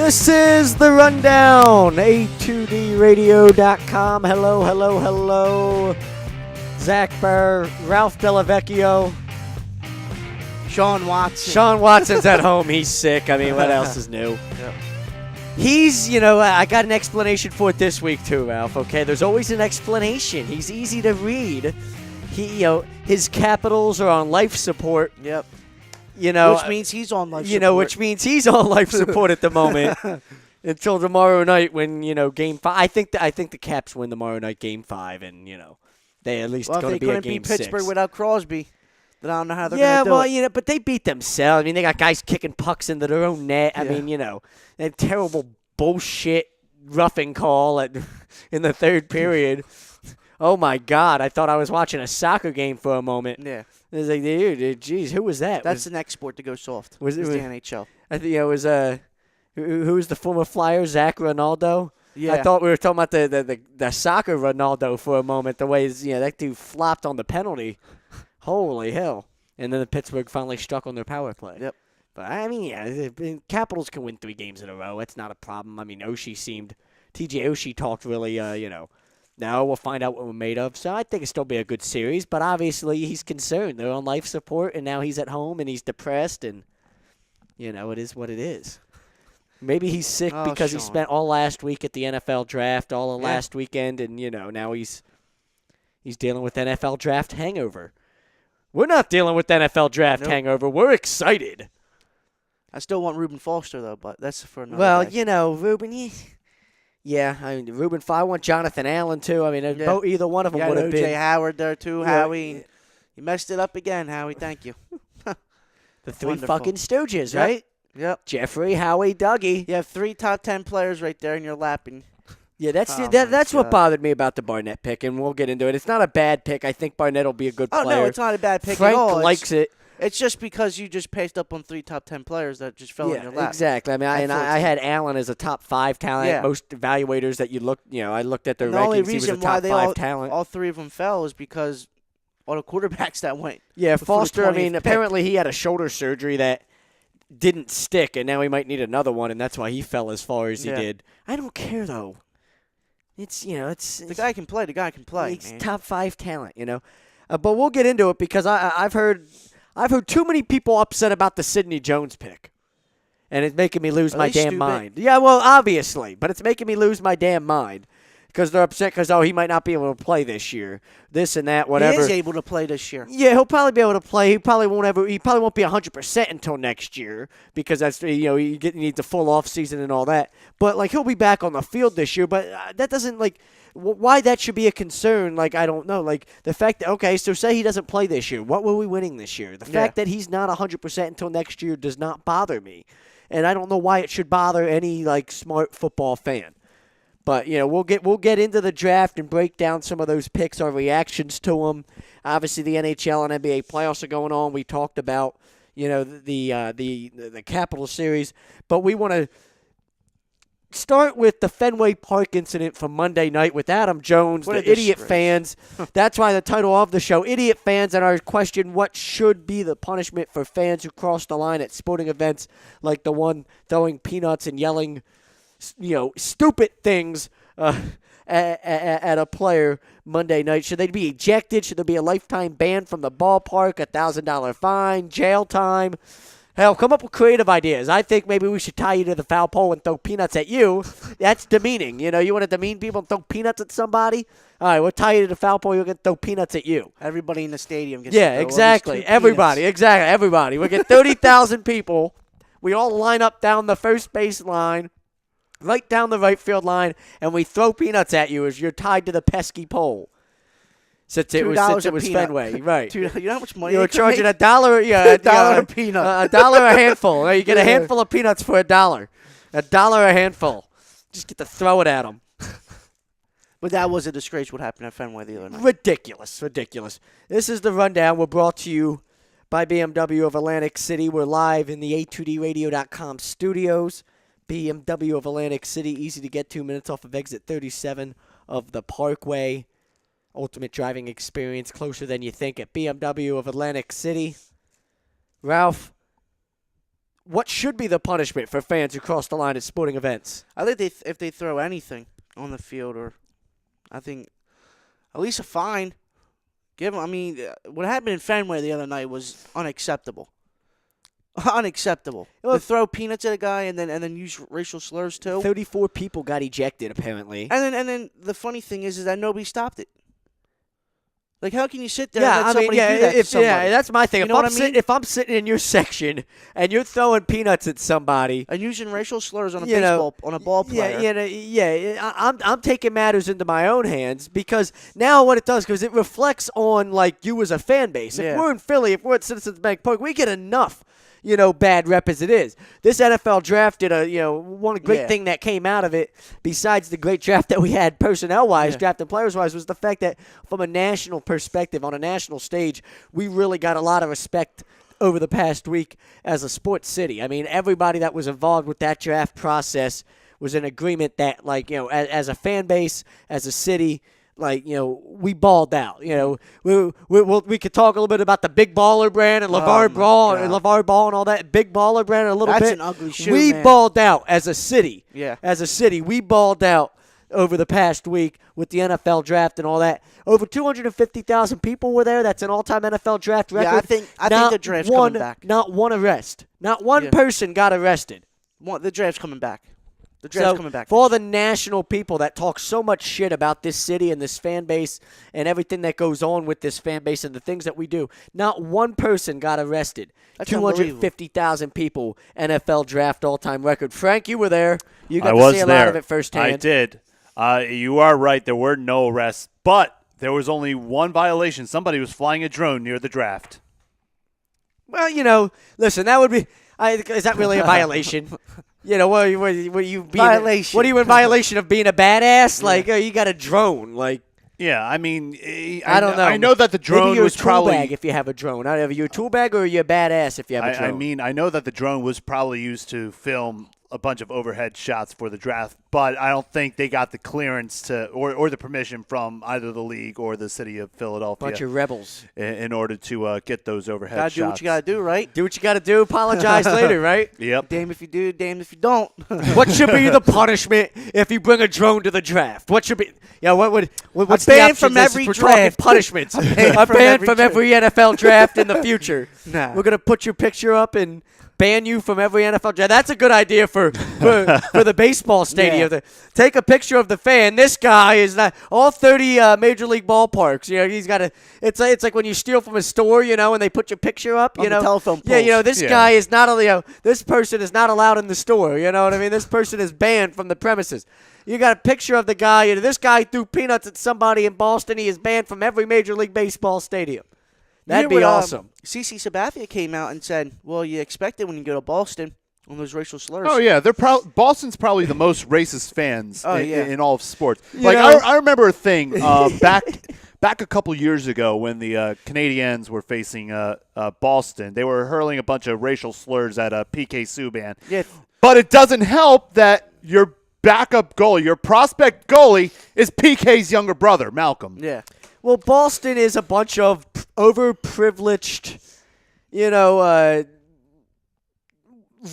This is the Rundown, A2DRadio.com. Hello, hello, hello. Zach Burr, Ralph Dellavecchio. Sean Watson. Sean Watson's at home. He's sick. I mean, what else is new? Yep. He's, I got an explanation for it this week too, Ralph, okay? There's always an explanation. He's easy to read. His capitals are on life support. Yep. Which means he's on life support. Which means he's on life support at the moment until tomorrow night when, Game 5. I think the Caps win tomorrow night, Game 5, and, they at least going to be a Game 6. Well, if they couldn't beat Pittsburgh without Crosby, then I don't know how they're going to do it. But they beat themselves. I mean, they got guys kicking pucks into their own net. I mean, that terrible bullshit roughing call in the third period. Oh, my God. I thought I was watching a soccer game for a moment. Yeah. It was like, dude, geez, who was that? That's the next sport to go soft. Was it the NHL? I think it was who was the former Flyer, Zach Ronaldo? Yeah. I thought we were talking about the soccer Ronaldo for a moment. The way that dude flopped on the penalty. Holy hell! And then the Pittsburgh finally struck on their power play. Yep. But I mean, Capitals can win 3 games in a row. It's not a problem. I mean, TJ Oshie talked really, Now we'll find out what we're made of. So I think it'll still be a good series. But obviously he's concerned. They're on life support, and now he's at home, and he's depressed, and, it is what it is. Maybe he's sick because he spent all last week at the NFL draft, all of last weekend, and, now he's dealing with NFL draft hangover. We're not dealing with NFL draft hangover. We're excited. I still want Reuben Foster, though, but that's for another day. Reuben, yeah, I mean, Reuben, I want Jonathan Allen, too. I mean, either one of them would have been. O.J. Howard there, too, Howie. You messed it up again, Howie. Thank you. The 3 fucking Stooges, right? Yep. Jeffrey, Howie, Dougie. You have 3 top 10 players right there in your lap. Yeah, that's what bothered me about the Barnett pick, and we'll get into it. It's not a bad pick. I think Barnett will be a good player. Oh, no, it's not a bad pick Frank at all. Frank likes it. It's just because you just paced up on 3 top 10 players that just fell in your lap. Exactly. I mean, I had Allen as a top 5 talent. Yeah. Most evaluators that I looked at their rankings. The only He was reason a why top 5 talent. all 3 of them fell is because all the quarterbacks that went. Yeah, Foster, pick. apparently he had a shoulder surgery that didn't stick, and now he might need another one, and that's why he fell as far as he did. I don't care, though. It's the guy can play. The guy can play. He's top 5 talent, But we'll get into it because I've heard too many people upset about the Sidney Jones pick, and it's making me lose my damn mind. Yeah, well, obviously, but it's making me lose my damn mind because they're upset because he might not be able to play this year, this and that, whatever. He is able to play this year. Yeah, he'll probably be able to play. He probably won't be 100% until next year because that's he needs a full off season and all that. But he'll be back on the field this year. But that doesn't why that should be a concern. I don't know. The fact that so say he doesn't play this year. What were we winning this year? The fact that he's not 100% until next year does not bother me, and I don't know why it should bother any smart football fan. But, we'll get into the draft and break down some of those picks, our reactions to them. Obviously, the NHL and NBA playoffs are going on. We talked about, the Capital Series. But we want to start with the Fenway Park incident from Monday night with Adam Jones, the idiot fans. That's why the title of the show, Idiot Fans, and our question, what should be the punishment for fans who cross the line at sporting events like the one throwing peanuts and yelling stupid things at a player Monday night. Should they be ejected? Should there be a lifetime ban from the ballpark, $1,000 fine, jail time? Hell, come up with creative ideas. I think maybe we should tie you to the foul pole and throw peanuts at you. That's demeaning. You want to demean people and throw peanuts at somebody? All right, we'll tie you to the foul pole. You're going to throw peanuts at you. Everybody in the stadium gets to throw exactly. Everybody. We'll get 30,000 people. We all line up down the first base line, right down the right field line, and we throw peanuts at you as you're tied to the pesky pole. Since it was Fenway, right? You know how much money you were charging make? $1, $1 a peanut, $1 a handful. You get a handful of peanuts for $1, $1 a handful. Just get to throw it at them. But that was a disgrace what happened at Fenway the other night. Ridiculous. This is the Rundown. We're brought to you by BMW of Atlantic City. We're live in the A2DRadio.com studios. BMW of Atlantic City, easy to get 2 minutes off of exit 37 of the Parkway. Ultimate driving experience closer than you think at BMW of Atlantic City. Ralph, what should be the punishment for fans who cross the line at sporting events? I think if they throw anything on the field, or I think at least a fine. Give them. I mean, what happened in Fenway the other night was unacceptable. Unacceptable. To throw peanuts at a guy and then use racial slurs too. 34 people got ejected apparently. And then the funny thing is that nobody stopped it. Like, how can you sit there and let somebody do that to somebody? Yeah, that's my thing. You know what I mean? If I'm sitting in your section and you're throwing peanuts at somebody and using racial slurs on a ball player, I'm taking matters into my own hands, because now what it does, because it reflects on like you as a fan base. If we're in Philly, if we're at Citizens Bank Park, we get enough bad rep as it is. This NFL draft did one great thing that came out of it, besides the great draft that we had personnel-wise, draft and players-wise, was the fact that from a national perspective, on a national stage, we really got a lot of respect over the past week as a sports city. I mean, everybody that was involved with that draft process was in agreement that, as a fan base, as a city, we balled out. We could talk a little bit about the Big Baller brand and LeVar Ball and all that. Big Baller brand a little bit. That's an ugly shoe, We man. balled out as a city. Yeah. As a city, we balled out over the past week with the NFL draft and all that. Over 250,000 people were there. That's an all-time NFL draft record. Yeah, I think the draft's coming back. Not one arrest. Not one person got arrested. The draft's coming back. The draft's coming back. For all the national people that talk so much shit about this city and this fan base and everything that goes on with this fan base and the things that we do, not one person got arrested. That's 250,000 people, NFL draft all-time record. Frank, you were there. You got to see a lot of it firsthand. I did. You are right. There were no arrests, but there was only one violation. Somebody was flying a drone near the draft. Well, listen, that would be is that really a violation? What are you being violation? What are you in violation of being a badass? Like, you got a drone. Like, yeah, I mean, I don't know. I know that the drone Maybe you're was a tool probably bag if you have a drone. Are you a tool bag or are you a badass if you have a drone? I mean, I know that the drone was probably used to film a bunch of overhead shots for the draft, but I don't think they got the clearance or the permission from either the league or the city of Philadelphia. Bunch of rebels. In order to get those overhead shots. Gotta do what you gotta do, right? Do what you gotta do. Apologize later, right? Yep. Damn if you do, damn if you don't. What should be the punishment if you bring a drone to the draft? What should be? Yeah, what's A ban the options? from every We're talking draft. punishments. A ban from every NFL draft in the future. Nah. We're gonna put your picture up and ban you from every NFL draft. That's a good idea for the baseball stadium. Yeah. Take a picture of the fan. This guy is not all 30 major league ballparks. He's got a. It's like when you steal from a store, and they put your picture up. On the telephone poles. Yeah, this guy is not. This person is not allowed in the store. You know what I mean? This person is banned from the premises. You got a picture of the guy. This guy threw peanuts at somebody in Boston. He is banned from every major league baseball stadium. That'd be awesome. CC Sabathia came out and said, well, you expect it when you go to Boston on those racial slurs. Oh, yeah. Boston's probably the most racist fans in all of sports. I remember a thing back a couple years ago when the Canadiens were facing Boston. They were hurling a bunch of racial slurs at PK Subban. Yeah. But it doesn't help that your backup goalie, your prospect goalie, is PK's younger brother, Malcolm. Yeah. Well, Boston is a bunch of overprivileged,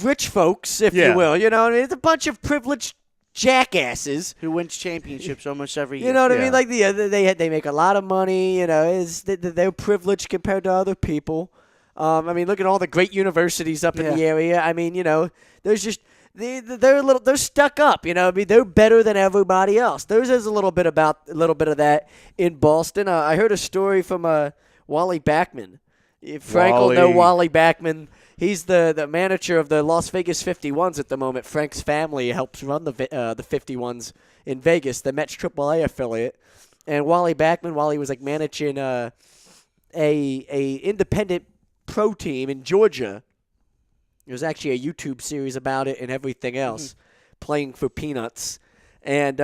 rich folks, if you will. It's a bunch of privileged jackasses who wins championships almost every year. You know what I mean? Like they make a lot of money. They're privileged compared to other people. Look at all the great universities up in the area. There's just. They're stuck up, they're better than everybody else. There's a little bit of that in Boston. I heard a story from Wally Backman. Frank will know Wally Backman. He's the manager of the Las Vegas 51s at the moment. Frank's family helps run the 51s in Vegas, the Mets AAA affiliate. And Wally Backman, while he was managing a independent pro team in Georgia. There's actually a YouTube series about it and everything else, playing for peanuts. And,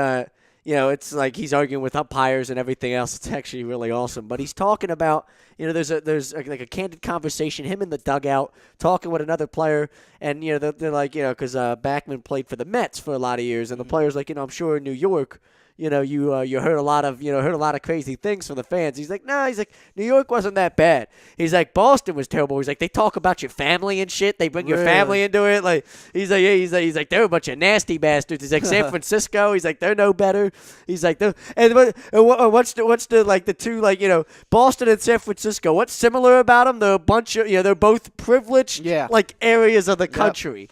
it's like he's arguing with umpires and everything else. It's actually really awesome. But he's talking about, there's a candid conversation, him in the dugout, talking with another player. And, they're like, because Backman played for the Mets for a lot of years. And the player's like, I'm sure in New York, you heard a lot of crazy things from the fans. He's like, nah, he's like, New York wasn't that bad. He's like, Boston was terrible. He's like, they talk about your family and shit. They bring your family into it. Like, he's like, yeah, he's like, they're a bunch of nasty bastards. He's like, San Francisco. He's like, they're no better. He's like, what's the like the two, like, Boston and San Francisco? What's similar about them? They're a bunch of, they're both privileged, like areas of the country.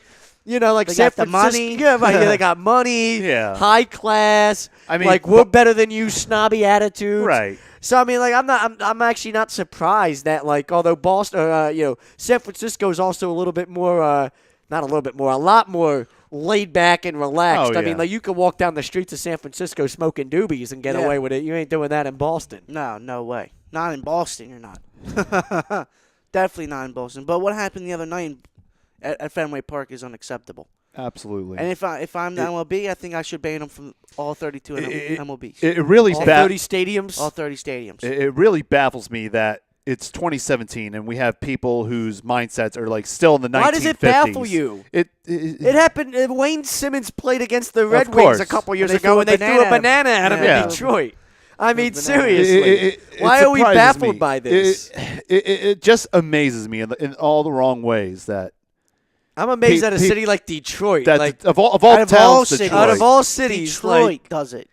Like they San got the Francisco, money. they got money, high class. I mean, like, we're better than you, snobby attitudes. Right. So I mean, like, I'm actually not surprised that, like, although Boston, San Francisco is also a little bit more, not a little bit more, a lot more laid back and relaxed. Oh, I mean, like, you could walk down the streets of San Francisco smoking doobies and get away with it. You ain't doing that in Boston. No way. Not in Boston, you're not. Definitely not in Boston. But what happened the other night at Fenway Park is unacceptable. Absolutely. And if I'm the MLB, I think I should ban them from all 32 MLBs. It really all 30 stadiums. All 30 stadiums. It really baffles me that it's 2017 and we have people whose mindsets are like still in the 1950s. Why does it baffle you? It happened. Wayne Simmons played against the Red Wings a couple years ago, and they threw a banana at him in Detroit. I mean, seriously. Why are we baffled by this? It just amazes me in all the wrong ways that. I'm amazed at a city like Detroit. Like, of all out towns, out of all cities, Detroit does it.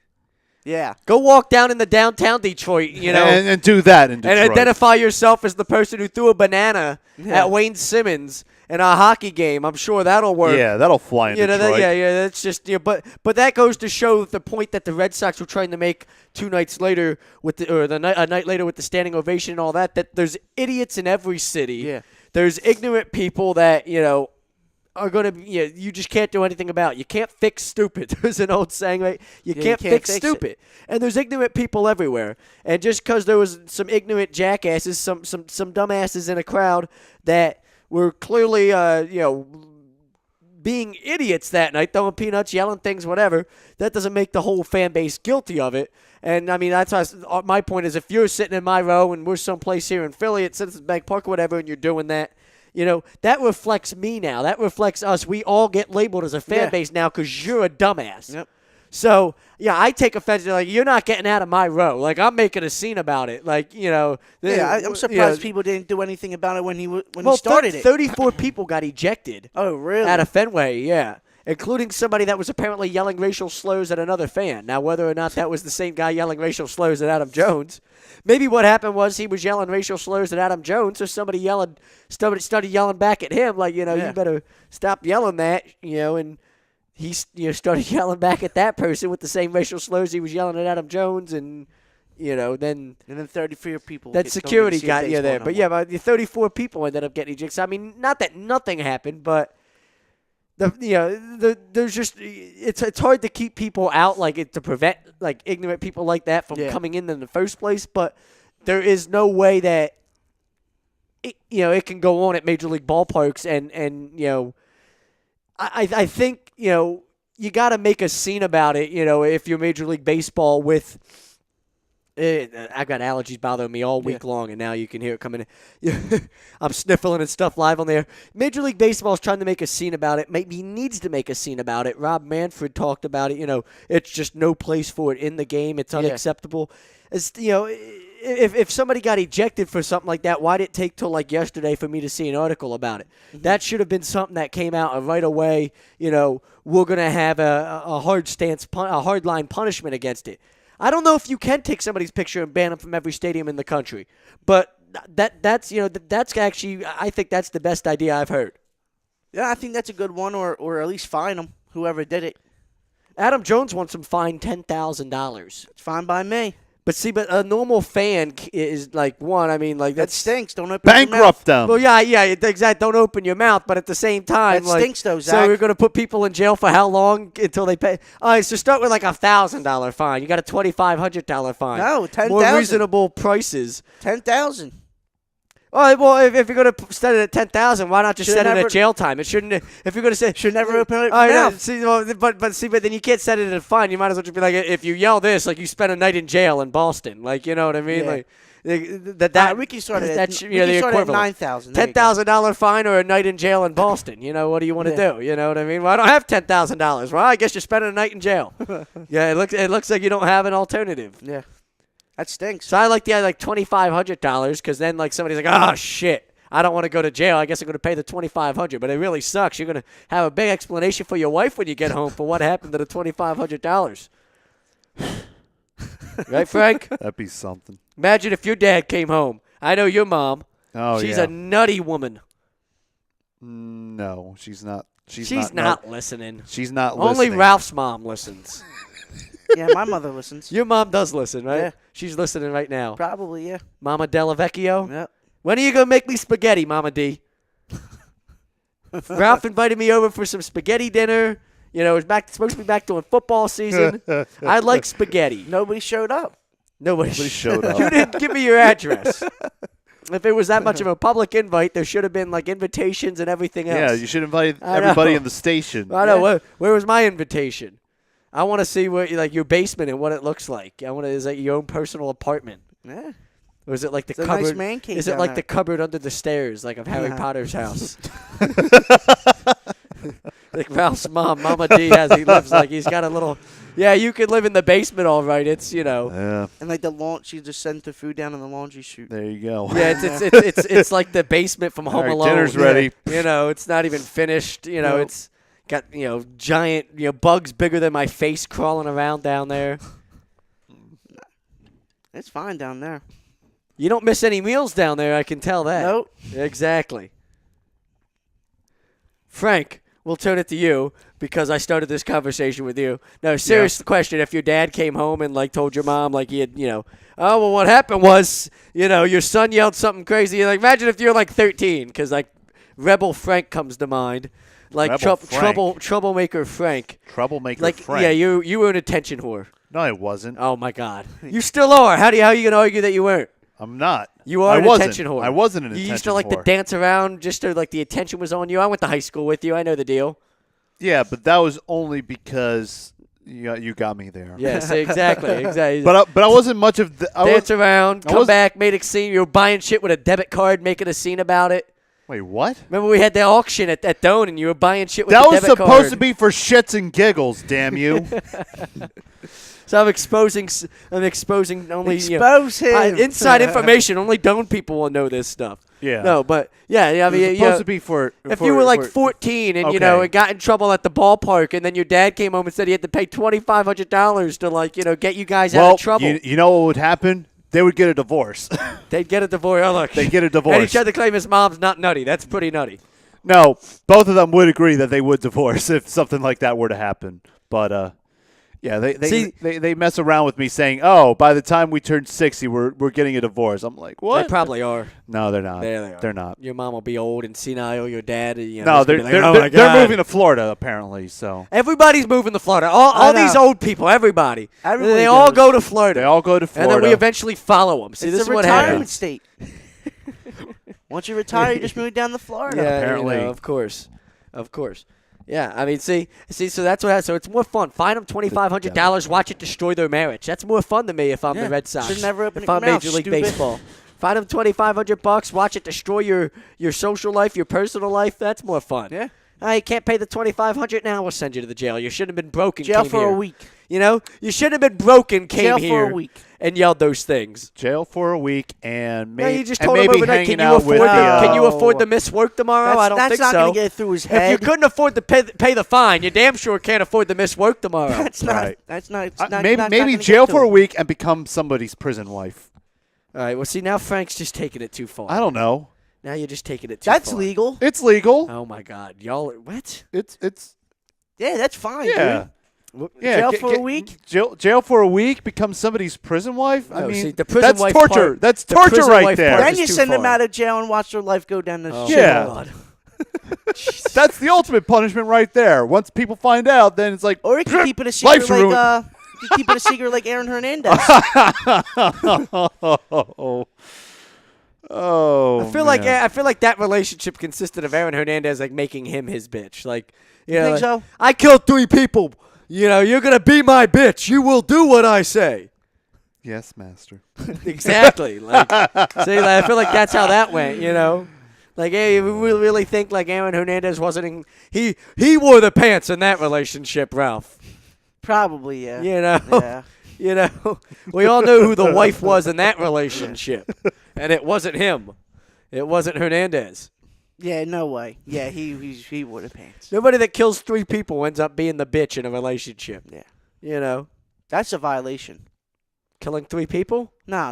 Yeah. Go walk down in the downtown Detroit, and do that in Detroit. And identify yourself as the person who threw a banana at Wayne Simmons in a hockey game. I'm sure that'll work. Yeah, that'll fly in Detroit. That's just but that goes to show the point that the Red Sox were trying to make 2 nights later a night later with the standing ovation and all that. That there's idiots in every city. Yeah. There's ignorant people that are going to you just can't do anything about. You can't fix stupid. There's an old saying, right? You can't fix stupid. And there's ignorant people everywhere. And just because there was some ignorant jackasses, some dumbasses in a crowd that were clearly being idiots that night, throwing peanuts, yelling things, whatever, that doesn't make the whole fan base guilty of it. And, I mean, that's why my point is, if you're sitting in my row and we're someplace here in Philly at Citizens Bank Park or whatever, and you're doing that, that reflects me now. That reflects us. We all get labeled as a fan base now because you're a dumbass. Yep. So, I take offense to, like, you're not getting out of my row. Like, I'm making a scene about it. Like, I'm surprised people didn't do anything about it when he started it. 34 people got ejected. Oh, really? Out of Fenway, yeah. Including somebody that was apparently yelling racial slurs at another fan. Now, whether or not that was the same guy yelling racial slurs at Adam Jones, maybe what happened was he was yelling racial slurs at Adam Jones, so somebody started yelling back at him, like, you better stop yelling that, and he started yelling back at that person with the same racial slurs he was yelling at Adam Jones, and then 34 people. That security got you there, but but the 34 people ended up getting ejected. I mean, not that nothing happened, but. There's just it's hard to keep people out, like, to prevent, like, ignorant people like that from coming in the first place. But there is no way that it can go on at major league ballparks, and I think you got to make a scene about it. If you're Major League Baseball with. I got allergies bothering me all week long, and now you can hear it coming in. I'm sniffling and stuff live on there. Major League Baseball is trying to make a scene about it. Maybe needs to make a scene about it. Rob Manfred talked about it. It's just no place for it in the game. It's unacceptable. It's, if somebody got ejected for something like that, why did it take till like yesterday for me to see an article about it? Mm-hmm. That should have been something that came out right away. We're gonna have a hard line punishment against it. I don't know if you can take somebody's picture and ban them from every stadium in the country, but that's actually, I think that's the best idea I've heard. Yeah, I think that's a good one, or at least fine them, whoever did it. Adam Jones wants him fined $10,000. It's fine by me. But see, a normal fan is like one. I mean, like that stinks. Don't open bankrupt them. Well, yeah, exactly. Don't open your mouth. But at the same time, that stinks, though, Zach. So we're going to put people in jail for how long until they pay? All right, so start with like $1,000 fine. You got a $2,500 fine. No, $10,000. More reasonable prices. $10,000. Well, if you're going to set it at 10,000, why not just set it never- at jail time? It shouldn't. If you're going to say Should never open it Oh, now. yeah, but then you can't set it at a fine. You might as well just be like, if you yell this, like you spent a night in jail in Boston, like you know what I mean, Yeah. like that. We can start it that at, the we can start at equivalent. $9,000. $10,000 fine or a night in jail in Boston. You know, what do you want to do? You know what I mean? Well, I don't have $10,000. Well, I guess you're spending a night in jail. Yeah, it looks like you don't have an alternative. Yeah. That stinks. So I like the like $2,500 because then like somebody's like, oh shit, I don't want to go to jail. I guess I'm going to pay the $2,500, but it really sucks. You're going to have a big explanation for your wife when you get home for what happened to the $2,500. Right, Frank? That'd be something. Imagine if your dad came home. I know your mom. Oh, She's yeah. a nutty woman. No, she's not. She's not listening. She's not Only listening. Ralph's mom listens. Yeah, my mother listens. Your mom does listen, right? Yeah. She's listening right now. Probably, yeah. Mama Delavecchio? Yep. When are you going to make me spaghetti, Mama D? Ralph invited me over for some spaghetti dinner. You know, it's supposed to be back during football season. I like spaghetti. Nobody showed up. Nobody showed up. You didn't give me your address. If it was that much of a public invite, there should have been like invitations and everything else. Yeah, you should invite I everybody know. in the station. I know. Where was my invitation? I want to see what like your basement and what it looks like. Is that your own personal apartment? Yeah. Or is it like the It's a cupboard? nice man cave Is it down like there. the cupboard under the stairs, like of Harry Yeah. Potter's house? Like Ralph's mom, Mama D, he lives like he's got a little. Yeah, you could live in the basement, all right. It's Yeah, And like she just sent the food down in the laundry chute. there you go. yeah, it's like the basement from Home All right, Alone. dinner's ready. You know, it's not even finished. You know, Nope. it's got giant bugs bigger than my face crawling around down there. It's fine down there. You don't miss any meals down there, I can tell that. Nope. Exactly. Frank, we'll turn it to you because I started this conversation with you. Now, serious question, if your dad came home and, like, told your mom, like, he had, oh, well, what happened was, your son yelled something crazy. Like, imagine if you're, like, 13 because, like, Rebel Frank comes to mind. Like, Rebel Frank. troublemaker Frank. Troublemaker Like, Frank. yeah, you were an attention whore. No, I wasn't. Oh, my God. You still are. How are you going to argue that you weren't? I'm not. You are an wasn't. attention whore. I wasn't an You attention used to like whore. to dance around just to like the attention was on you. I went to high school with you. I know the deal. Yeah, but that was only because you got me there. Yes, exactly. But I wasn't much of the. Dance around, come wasn't- back, made a scene. You were buying shit with a debit card, making a scene about it. Wait, what? Remember we had the auction at Doan and you were buying shit with That the was debit supposed card. to be for shits and giggles. Damn you! So I'm exposing only Expose him. inside information. Only Doan people will know this stuff. Yeah. No, but yeah, I It was mean, supposed to be for. if for- you were like for- 14 and Okay. and got in trouble at the ballpark, and then your dad came home and said he had to pay $2,500 to like get you guys out well, of trouble, you know what would happen? They would get a divorce. they'd get a divorce. Oh, look, They'd get a and he divorce. tried to claim his mom's not nutty. That's pretty nutty. No, both of them would agree that they would divorce if something like that were to happen. But yeah, they mess around with me saying, "Oh, by the time we turn 60, we're getting a divorce." I'm like, "What?" They probably are. No, they're not. There they are. They're not. Your mom will be old and senile. Your dad, No, they're they're oh my they're God. moving to Florida apparently. So Everybody's moving to Florida. All these old people, everybody. Everybody They all goes. go to Florida. they all go to Florida. And then we eventually follow them. See, It's this a is what retirement happens. state. Once you retire, you just move down to Florida. Yeah, Apparently. of course. Yeah, I mean, see, so that's what happens. So it's more fun. Fine them $2,500. Watch it destroy their marriage. That's more fun to me if I'm the Red Sox. Should never open if I'm your mouth, Major League stupid. Baseball. Fine them $2,500. Watch it destroy your social life, your personal life. That's more fun. Yeah. You can't pay the $2,500 now. We'll send you to the jail. You shouldn't have been broken. Jail came for here. a week. You shouldn't have been broken. Came Jail here for a week. and yelled those things. jail for a week and No, maybe you just told him overnight. hanging Can you out afford with can you No. afford to miss work tomorrow? I don't That's think not so. going to get through his If head. you couldn't afford to pay the fine, you damn sure can't afford to miss work tomorrow. That's not. Right. That's not. It's not maybe not maybe gonna jail get for to a him. week and become somebody's prison wife. All right. Well, see, now Frank's just taking it too far. I don't know. Now you're just taking it too That's far. legal. It's legal. Oh my God, y'all are what? It's Yeah, that's fine, yeah. dude. Yeah, Jail for a week? Jail for a week, become somebody's prison wife. I No, mean, see, the prison that's wife torture. part- That's the torture prison right wife there. part Then is you too send them far. out of jail and watch their life go down the Oh, shit. Yeah. God. That's the ultimate punishment right there. Once people find out, then it's like, Or you can keep it a Life's secret ruined. like you can keep it a secret like Aaron Hernandez. oh, I feel like that relationship consisted of Aaron Hernandez like making him his bitch. Like, you know, think so? I killed 3 people. You know, you're gonna be my bitch. You will do what I say. Yes, master. Exactly. Like, see, like, I feel like that's how that went. You know, like, hey, we really think like Aaron Hernandez wasn't he wore the pants in that relationship, Ralph. Probably, yeah. You know. Yeah. You know, we all knew who the wife was in that relationship, and it wasn't him. It wasn't Hernandez. Yeah, no way. Yeah, he wore the pants. Nobody that kills 3 people ends up being the bitch in a relationship. Yeah. You know, That's a violation. killing 3 people. No.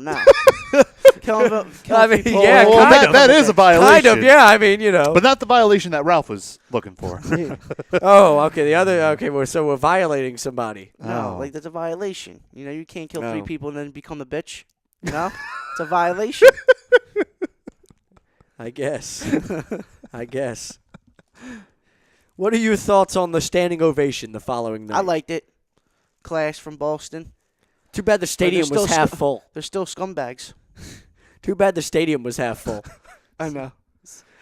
Killing I mean, people. yeah, well, kind of. that is a violation. Kind of, yeah. I mean, you know. But not the violation that Ralph was looking for. Oh, okay. The other, okay. So we're violating somebody. No, Oh. like that's a violation. You know, you can't kill 3 Oh. people and then become a bitch. You know, it's a violation. I guess. I guess. What are your thoughts on the standing ovation the following night? I liked it. Class from Boston. Too bad the stadium was still half full. They're still scumbags. Too bad the stadium was half full. I know.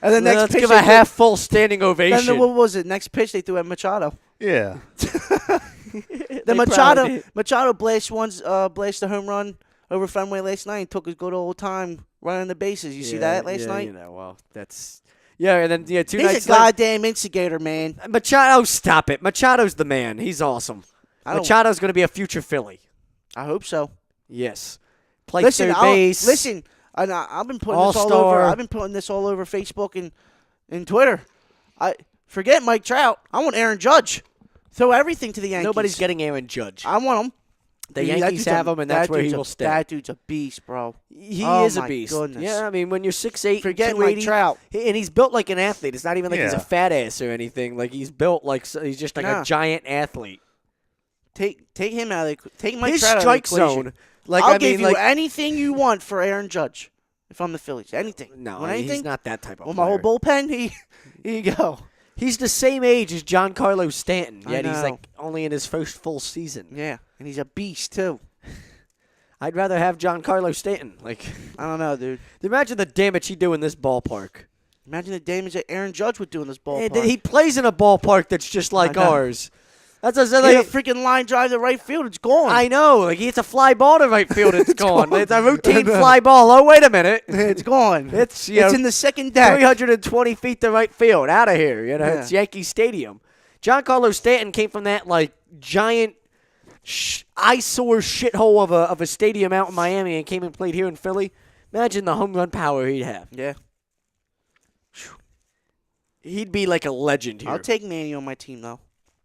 And then next Let's pitch give they a threw- half full standing ovation. Then what was it? Next pitch they threw at Machado. Yeah. Then They probably did. Machado blasted a home run over Fenway last night and took his good old time running the bases. You see that last night? You know, well, that's and then 2 He's nights a goddamn instigator, man. later. Machado, stop it. Machado's the man. He's awesome. Machado's going to be a future Philly. I hope so. Yes. Play third base. Listen, I've been putting this all All-star. over. I've been putting this all over Facebook and Twitter. I forget Mike Trout. I want Aaron Judge. Throw everything to the Yankees. Nobody's getting Aaron Judge. I want him. The Dude, that Yankees dude's have him, and that's where he dude's will stay. That dude's a beast, bro. He Oh is a my beast. goodness. Yeah, I mean, when you're 6'8", Forget 280, Mike Trout. and he's built like an athlete. It's not even like he's a Yeah. fat ass or anything. Like he's built like he's just like Nah. a giant athlete. Take him out of the take Mike His Trout out of strike the equation. zone. Like I'll I give mean, you like anything you want for Aaron Judge. If I'm the Phillies, anything. no, Want anything? he's not that type of Well, player. my whole bullpen. Here you go. He's the same age as Giancarlo Stanton, I yet he's know. like only in his first full season. Yeah, and he's a beast too. I'd rather have Giancarlo Stanton. Like, I don't know, dude. imagine the damage he'd do in this ballpark. Imagine the damage that Aaron Judge would do in this And ballpark. he plays in a ballpark that's just like I know. ours. That's a, Like, like, a freaking line drive to right field. It's gone. I know. Like, it's a fly ball to right field. It's gone. gone. It's a routine fly ball. Oh, wait a minute. It's gone. It's It's in the second deck. 320 feet to right field. Out of here. You know, Yeah. it's Yankee Stadium. Giancarlo Stanton came from that like giant eyesore shithole of a stadium out in Miami and came and played here in Philly. Imagine the home run power he'd have. Yeah. He'd be like a legend here. I'll take Manny on my team though.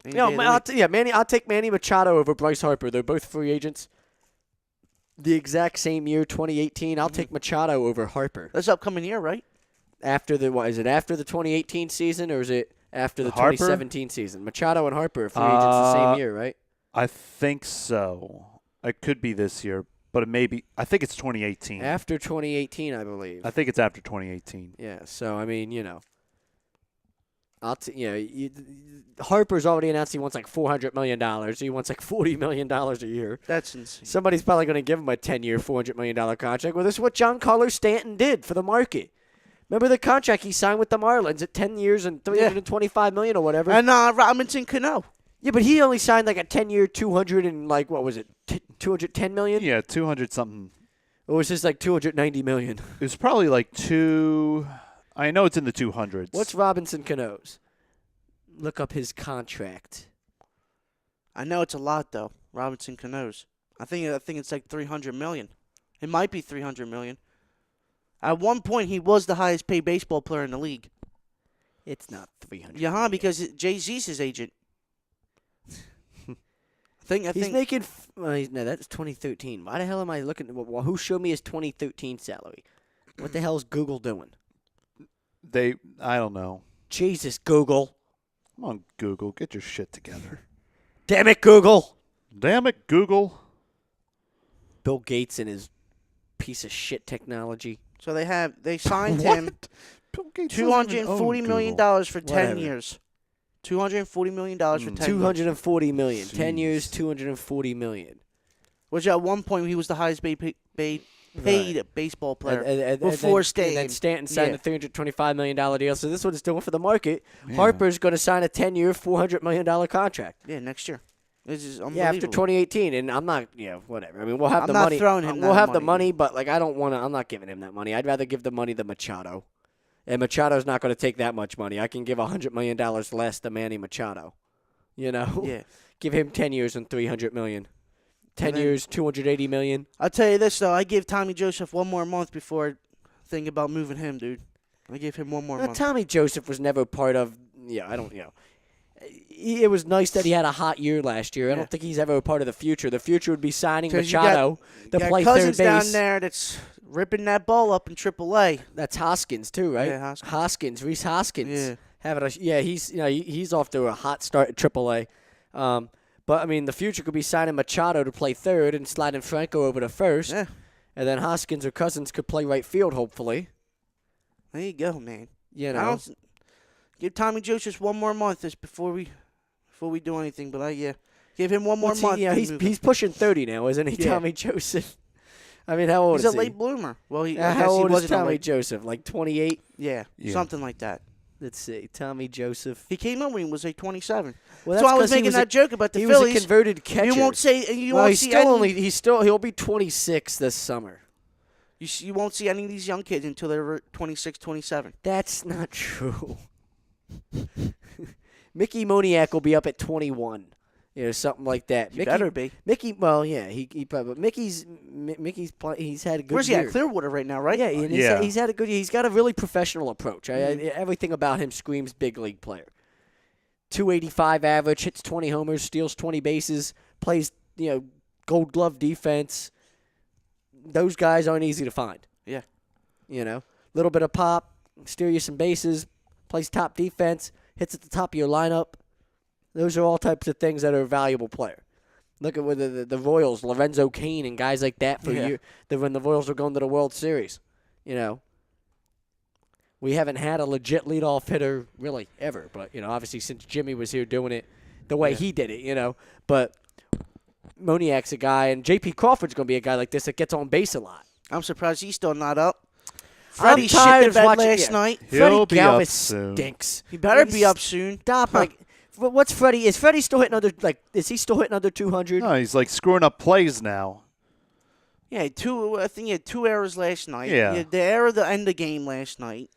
No, Manny. I'll take Manny Machado over Bryce Harper. They're both free agents. The exact same year, 2018. I'll take Machado over Harper. This upcoming year, right? After the is it after the 2018 season or is it after the Harper? 2017 season? Machado and Harper are free agents the same year, right? I think so. It could be this year, but it may be. I think it's 2018. After 2018, I believe. I think it's after 2018. Yeah. So I mean, Harper's already announced he wants like $400 million. He wants like $40 million a year. That's insane. Somebody's probably going to give him a 10-year, $400 million contract. Well, this is what Giancarlo Stanton did for the market. Remember the contract he signed with the Marlins at 10 years and $325 million or whatever? And Robinson Cano. Yeah, but he only signed like a 10-year, 200 and like, what was it, $210 million? Yeah, 200 something. Or was this like $290 million? It was probably like two. I know it's in the 200s. What's Robinson Cano's? Look up his contract. I know it's a lot though. Robinson Cano's. I think it's like $300 million. It might be $300 million. At one point, he was the highest paid baseball player in the league. It's not 300. Yeah, because Jay-Z's his agent. He's making. No, that's 2013. Why the hell am I looking? Well, who showed me his 2013 salary? What the hell is Google doing? I don't know. Jesus, Google. Come on, Google. Get your shit together. Damn it, Google. Damn it, Google. Bill Gates and his piece of shit technology. So they signed him Bill Gates doesn't even own $240 million Google. for 10 Whatever. years. $240 million for 10 years. $240 million. 10 Jeez. years, $240 million. Which at one point he was the highest paid paid baseball player before Stanton. And then Stanton signed a $325 million deal. So this is what it's doing for the market. Yeah. Harper's going to sign a 10-year, $400 million contract. Yeah, next year. This is unbelievable. Yeah, after 2018, and I'm not, whatever. I mean, we'll have the money. I'm not throwing him. We'll have the money, but I don't want to. I'm not giving him that money. I'd rather give the money to Machado, and Machado's not going to take that much money. I can give $100 million less to Manny Machado. Yeah. Give him 10 years and $300 million. 10 years, $280 million. I'll tell you this, though. I give Tommy Joseph one more month before I think about moving him, dude. I give him one more month. Tommy Joseph was never part of, it was nice that he had a hot year last year. I don't think he's ever a part of the future. The future would be signing Machado to play third base. Down there that's ripping that ball up in AAA. That's Hoskins, too, right? Yeah, Rhys Hoskins. Yeah. He's off to a hot start at AAA. But, I mean, the future could be signing Machado to play third and sliding Franco over to first. Yeah. And then Hoskins or Cousins could play right field, hopefully. There you go, man. Give Tommy Joseph one more month before we do anything. But give him one more month. He's pushing 30 now, isn't he, Tommy Joseph? I mean, how old is he? He's a late bloomer. Well, how old is Tommy Joseph? Like 28? Yeah, something like that. Let's see. Tommy Joseph. He came in when he was 27. Well, that's why I was making that joke about the Phillies. Phillies. He was a converted catcher. You won't see. He'll be 26 this summer. You won't see any of these young kids until they're 26, 27. That's not true. Mickey Moniak will be up at 21. Something like that. He better be. Mickey, well, yeah, he probably. But he's had a good Where's year. he at? Clearwater right now, right? Yeah, and he's had a good year. He's got a really professional approach. Everything about him screams big league player. 285 average, hits 20 homers, steals 20 bases, plays, Gold Glove defense. Those guys aren't easy to find. Yeah. Little bit of pop, steal you some bases, plays top defense, hits at the top of your lineup. Those are all types of things that are a valuable player. Look at the Royals, Lorenzo Cain and guys like that when the Royals were going to the World Series. We haven't had a legit leadoff hitter really ever, but obviously since Jimmy was here doing it the way he did it, But Moniak's a guy, and J.P. Crawford's going to be a guy like this that gets on base a lot. I'm surprised he's still not up. Freddie shit the bed last night. He'll be Galvis up soon. Stinks. He better be up soon. Stop. What's Freddie? Is Freddie still hitting is he still hitting under 200? No, he's screwing up plays now. Yeah, I think he had 2 errors last night. Yeah. He had the error to end the game last night.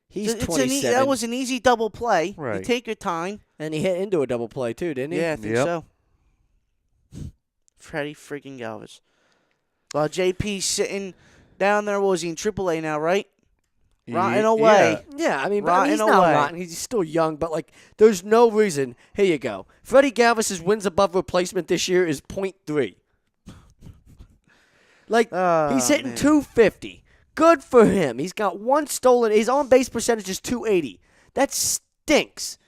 He's 27. That was an easy double play. Right. You take your time. And he hit into a double play, too, didn't he? Yeah, I think so. Freddie freaking Galvis. Well, JP's sitting down there. What was he in AAA now, right? Rotting away. Yeah, I mean, he's not rotten. He's still young, but, there's no reason. Here you go. Freddie Galvis's wins above replacement this year is .3. He's hitting 250. Good for him. He's got 1 stolen. His on-base percentage is 280. That stinks.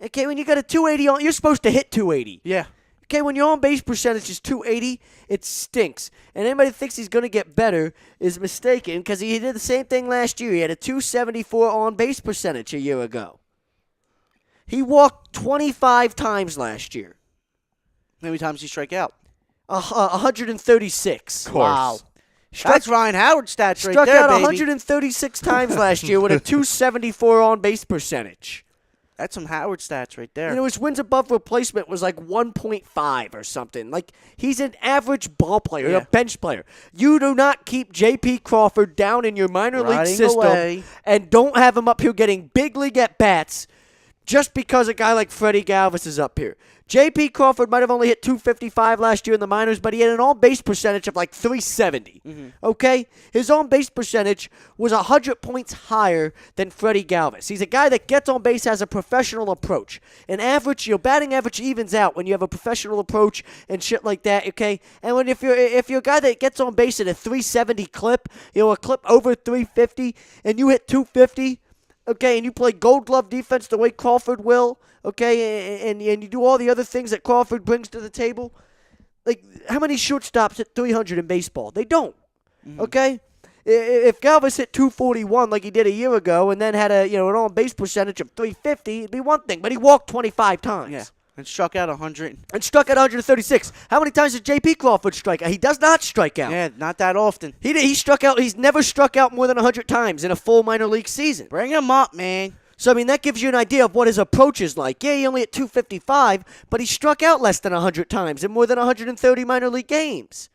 Okay, when you got a 280 you're supposed to hit 280. Yeah. Okay, when your on-base percentage is 280, it stinks. And anybody that thinks he's going to get better is mistaken because he did the same thing last year. He had a 274 on-base percentage a year ago. He walked 25 times last year. How many times did he strike out? 136. Of course. Wow. That's Ryan Howard stats right there, Struck out baby. 136 times last year with a 274 on-base percentage. That's some Howard stats right there. His wins above replacement was 1.5 or something. He's an average ball player, a bench player. You do not keep J.P. Crawford down in your minor league system and don't have him up here getting big league at-bats just because a guy like Freddie Galvis is up here. J.P. Crawford might have only hit 255 last year in the minors, but he had an on-base percentage of 370. Mm-hmm. Okay? His on-base percentage was 100 points higher than Freddie Galvis. He's a guy that gets on base, has a professional approach. An average, batting average evens out when you have a professional approach and shit like that, okay? And if you're a guy that gets on base at a 370 clip, a clip over 350, and you hit 250, okay, and you play Gold Glove defense the way Crawford will, okay, and you do all the other things that Crawford brings to the table. How many shortstops hit 300 in baseball? They don't, okay? If Galvis hit 241 like he did a year ago and then had an on-base percentage of 350, it'd be one thing, but he walked 25 times. Yeah, And struck out 100. And struck out 136. How many times did J.P. Crawford strike out? He does not strike out. Yeah, not that often. He struck out. He's never struck out more than 100 times in a full minor league season. Bring him up, man. So, I mean, that gives you an idea of what his approach is like. Yeah, he only at 255, but he struck out less than 100 times in more than 130 minor league games.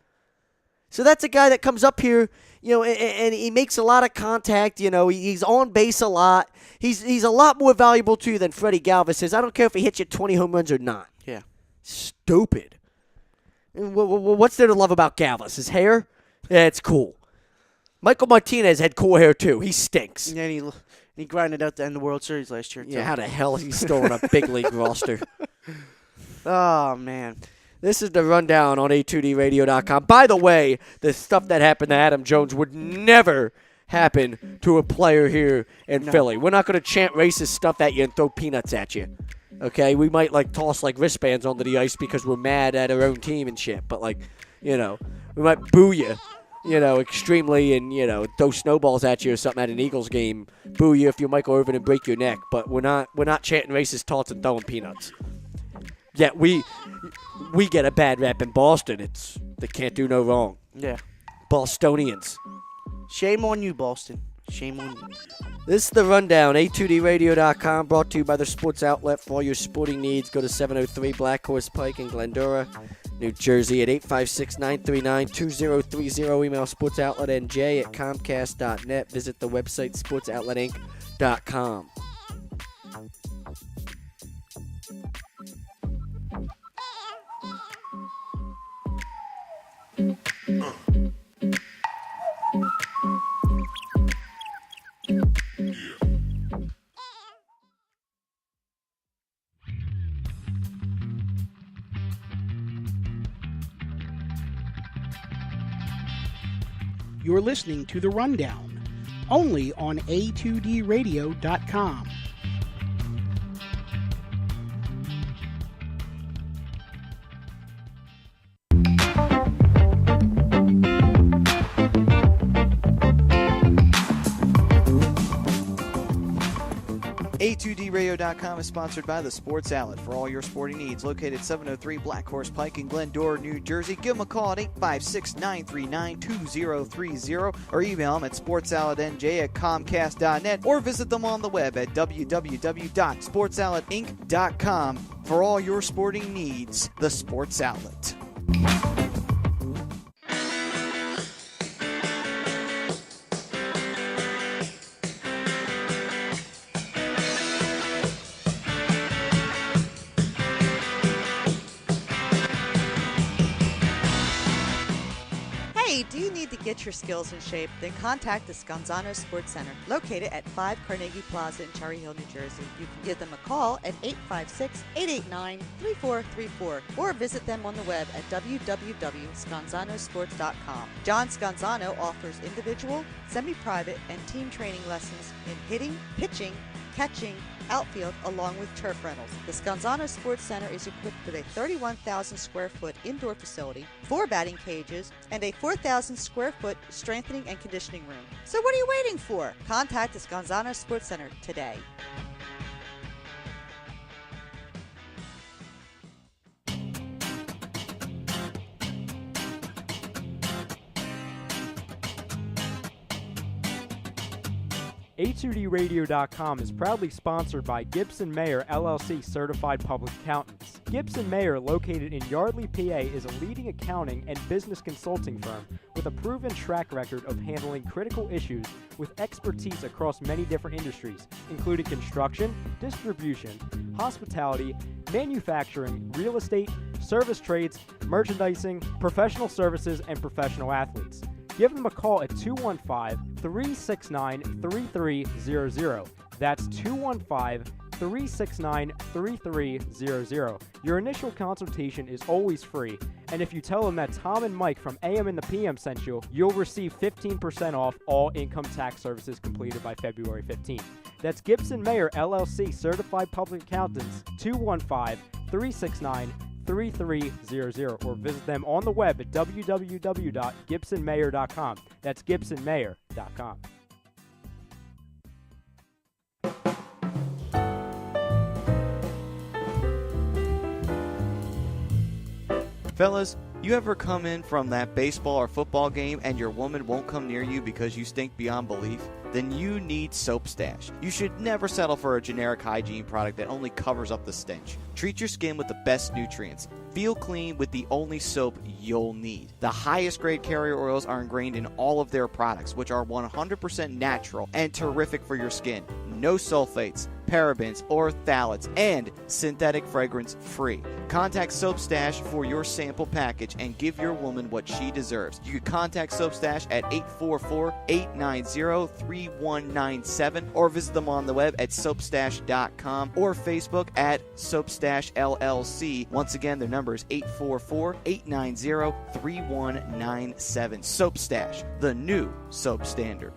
So that's a guy that comes up here, and he makes a lot of contact. He's on base a lot. He's a lot more valuable to you than Freddie Galvis is. I don't care if he hits you 20 home runs or not. Yeah. Stupid. What's there to love about Galvis? His hair? Yeah, it's cool. Michael Martinez had cool hair, too. He stinks. Yeah, he grinded out to end the World Series last year. Yeah, how the hell is he still on a big league roster? Oh, man. This is the rundown on A2DRadio.com. By the way, the stuff that happened to Adam Jones would never happen to a player here in Philly. We're not going to chant racist stuff at you and throw peanuts at you. Okay? We might, toss, wristbands onto the ice because we're mad at our own team and shit. But, we might boo you, extremely and, throw snowballs at you or something at an Eagles game. Boo you if you're Michael Irvin and break your neck. But we're not chanting racist taunts and throwing peanuts. Yet we get a bad rap in Boston. They can't do no wrong. Yeah. Bostonians. Shame on you, Boston. Shame on you. This is the rundown. A2DRadio.com, brought to you by the Sports Outlet for all your sporting needs. Go to 703 Black Horse Pike in Glendora, New Jersey at 856-939-2030. Email sportsoutletnj@comcast.net. Visit the website sportsoutletinc.com. You're listening to The Rundown, only on A2DRadio.com. A2DRadio.com is sponsored by the Sports Outlet for all your sporting needs. Located 703 Black Horse Pike in Glendora, New Jersey. Give them a call at 856-939-2030 or email them at sportsoutletnj@comcast.net or visit them on the web at www.sportsoutletinc.com for all your sporting needs. The Sports Outlet. Do you need to get your skills in shape? Then contact the Scanzano Sports Center, located at 5 Carnegie Plaza in Cherry Hill, New Jersey. You can give them a call at 856-889-3434 or visit them on the web at www.scanzanosports.com. John Scanzano offers individual, semi-private, and team training lessons in hitting, pitching, catching, outfield, along with turf rentals. The Scanzano Sports Center is equipped with a 31,000 square foot indoor facility, 4 batting cages, and a 4,000 square foot strengthening and conditioning room. So what are you waiting for? Contact the Scanzano Sports Center today. A2DRadio.com is proudly sponsored by Gibson Mayer LLC Certified Public Accountants. Gibson Mayer, located in Yardley, PA, is a leading accounting and business consulting firm with a proven track record of handling critical issues with expertise across many different industries, including construction, distribution, hospitality, manufacturing, real estate, service trades, merchandising, professional services, and professional athletes. Give them a call at 215-369-3300. That's 215-369-3300. Your initial consultation is always free, and if you tell them that Tom and Mike from AM and the PM sent you, you'll receive 15% off all income tax services completed by February 15th. That's Gibson Mayer LLC Certified Public Accountants, 215-369-3300, or visit them on the web at www.gibsonmayer.com. That's gibsonmayer.com. Fellas, you ever come in from that baseball or football game and your woman won't come near you because you stink beyond belief? Then you need Soap Stash. You should never settle for a generic hygiene product that only covers up the stench. Treat your skin with the best nutrients. Feel clean with the only soap you'll need. The highest grade carrier oils are ingrained in all of their products, which are 100% natural and terrific for your skin. No sulfates, parabens, or phthalates, and synthetic fragrance free. Contact Soap Stash for your sample package and give your woman what she deserves. You can contact Soap Stash at 844-890-3197 or visit them on the web at soapstash.com or Facebook at Soapstash LLC. Once again, their number is 844-890-3197. Soap Stash, the new soap standard.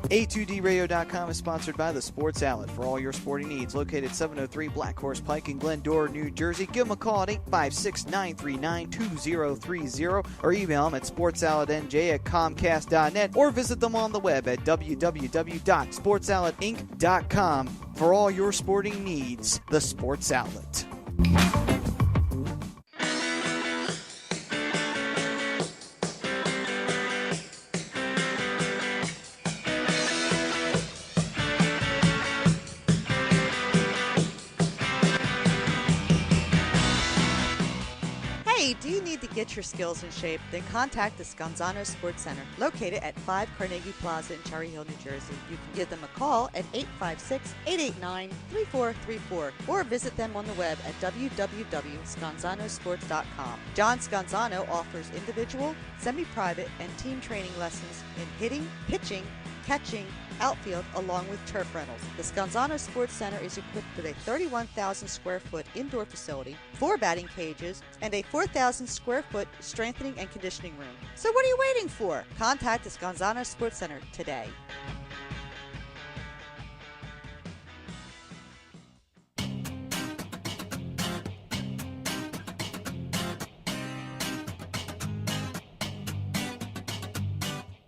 A2DRadio.com is sponsored by the Sports Outlet for all your sporting needs. Located 703 Black Horse Pike in Glendora, New Jersey. Give them a call at 856-939-2030 or email them at sportsoutletnj@comcast.net or visit them on the web at www.sportsoutletinc.com for all your sporting needs. The Sports Outlet. Do you need to get your skills in shape? Then contact the Scanzano Sports Center, located at 5 Carnegie Plaza in Cherry Hill, New Jersey. You can give them a call at 856-889-3434 or visit them on the web at www.scanzanosports.com. John Scanzano offers individual, semi-private, and team training lessons in hitting, pitching, catching, outfield, along with turf rentals. The Scanzano Sports Center is equipped with a 31,000 square foot indoor facility, 4 batting cages, and a 4,000 square foot strengthening and conditioning room. So what are you waiting for? Contact the Scanzano Sports Center today.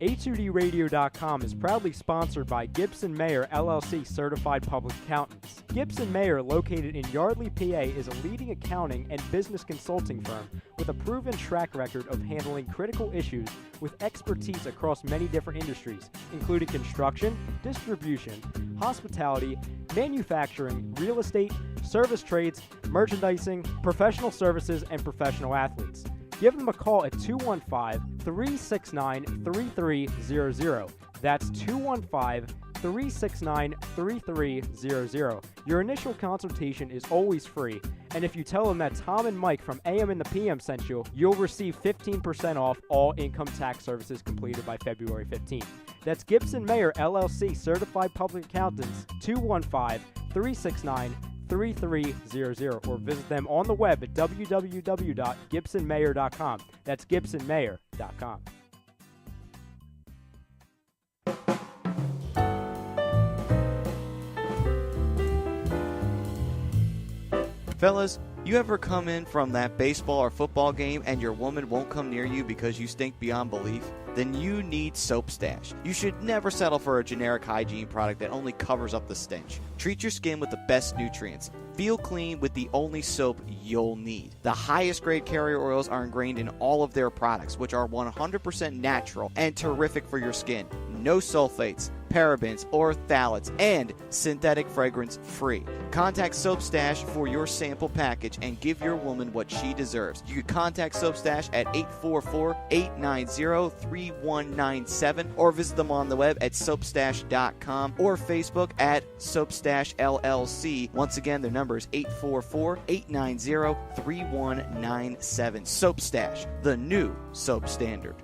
A2DRadio.com is proudly sponsored by Gibson Mayer LLC Certified Public Accountants. Gibson Mayer, located in Yardley, PA, is a leading accounting and business consulting firm with a proven track record of handling critical issues with expertise across many different industries, including construction, distribution, hospitality, manufacturing, real estate, service trades, merchandising, professional services, and professional athletes. Give them a call at 215-369-3300. That's 215-369-3300. Your initial consultation is always free, and if you tell them that Tom and Mike from AM and the PM sent you, you'll receive 15% off all income tax services completed by February 15th. That's Gibson Mayer LLC Certified Public Accountants, 215-369-3300, or visit them on the web at www.gibsonmayer.com. That's gibsonmayer.com. Fellas, you ever come in from that baseball or football game and your woman won't come near you because you stink beyond belief? Then you need Soap Stash. You should never settle for a generic hygiene product that only covers up the stench. Treat your skin with the best nutrients. Feel clean with the only soap you'll need. The highest grade carrier oils are ingrained in all of their products, which are 100% natural and terrific for your skin. No sulfates, parabens, or phthalates, and synthetic fragrance free. Contact Soap Stash for your sample package and give your woman what she deserves. You can contact Soap Stash at 844-890-3197 or visit them on the web at soapstash.com or Facebook at Soapstash LLC. Once again, their number is 844-890-3197. Soap Stash, the new soap standard.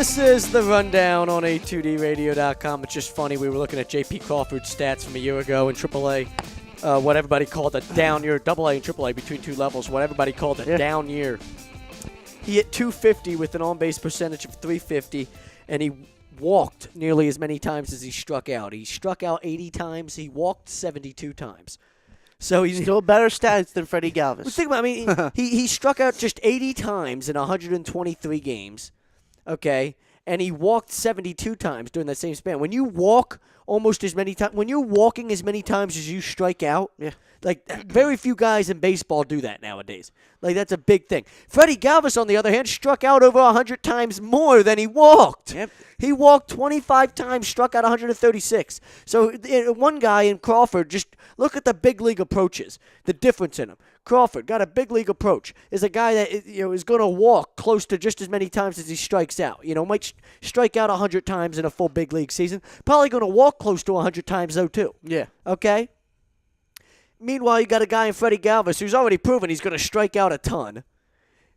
This is the rundown on A2DRadio.com. It's just funny. We were looking at J.P. Crawford's stats from a year ago in AAA. What everybody called a down year, AA and AAA between two levels, what everybody called a down year. He hit 250 with an on-base percentage of 350, and he walked nearly as many times as he struck out. He struck out 80 times. He walked 72 times. So he's still better stats than Freddie Galvis. Think about, he struck out just 80 times in 123 games, okay, and he walked 72 times during that same span. When you walk almost as many times, when you're walking as many times as you strike out, like very few guys in baseball do that nowadays. Like that's a big thing. Freddie Galvis, on the other hand, struck out over 100 times more than he walked. Yep. He walked 25 times, struck out 136. So one guy in Crawford, just look at the big league approaches, the difference in them. Crawford got a big league approach. Is a guy that is going to walk close to just as many times as he strikes out. Might strike out 100 times in a full big league season. Probably going to walk close to 100 times though too. Yeah. Okay. Meanwhile, you got a guy in Freddie Galvis who's already proven he's going to strike out a ton.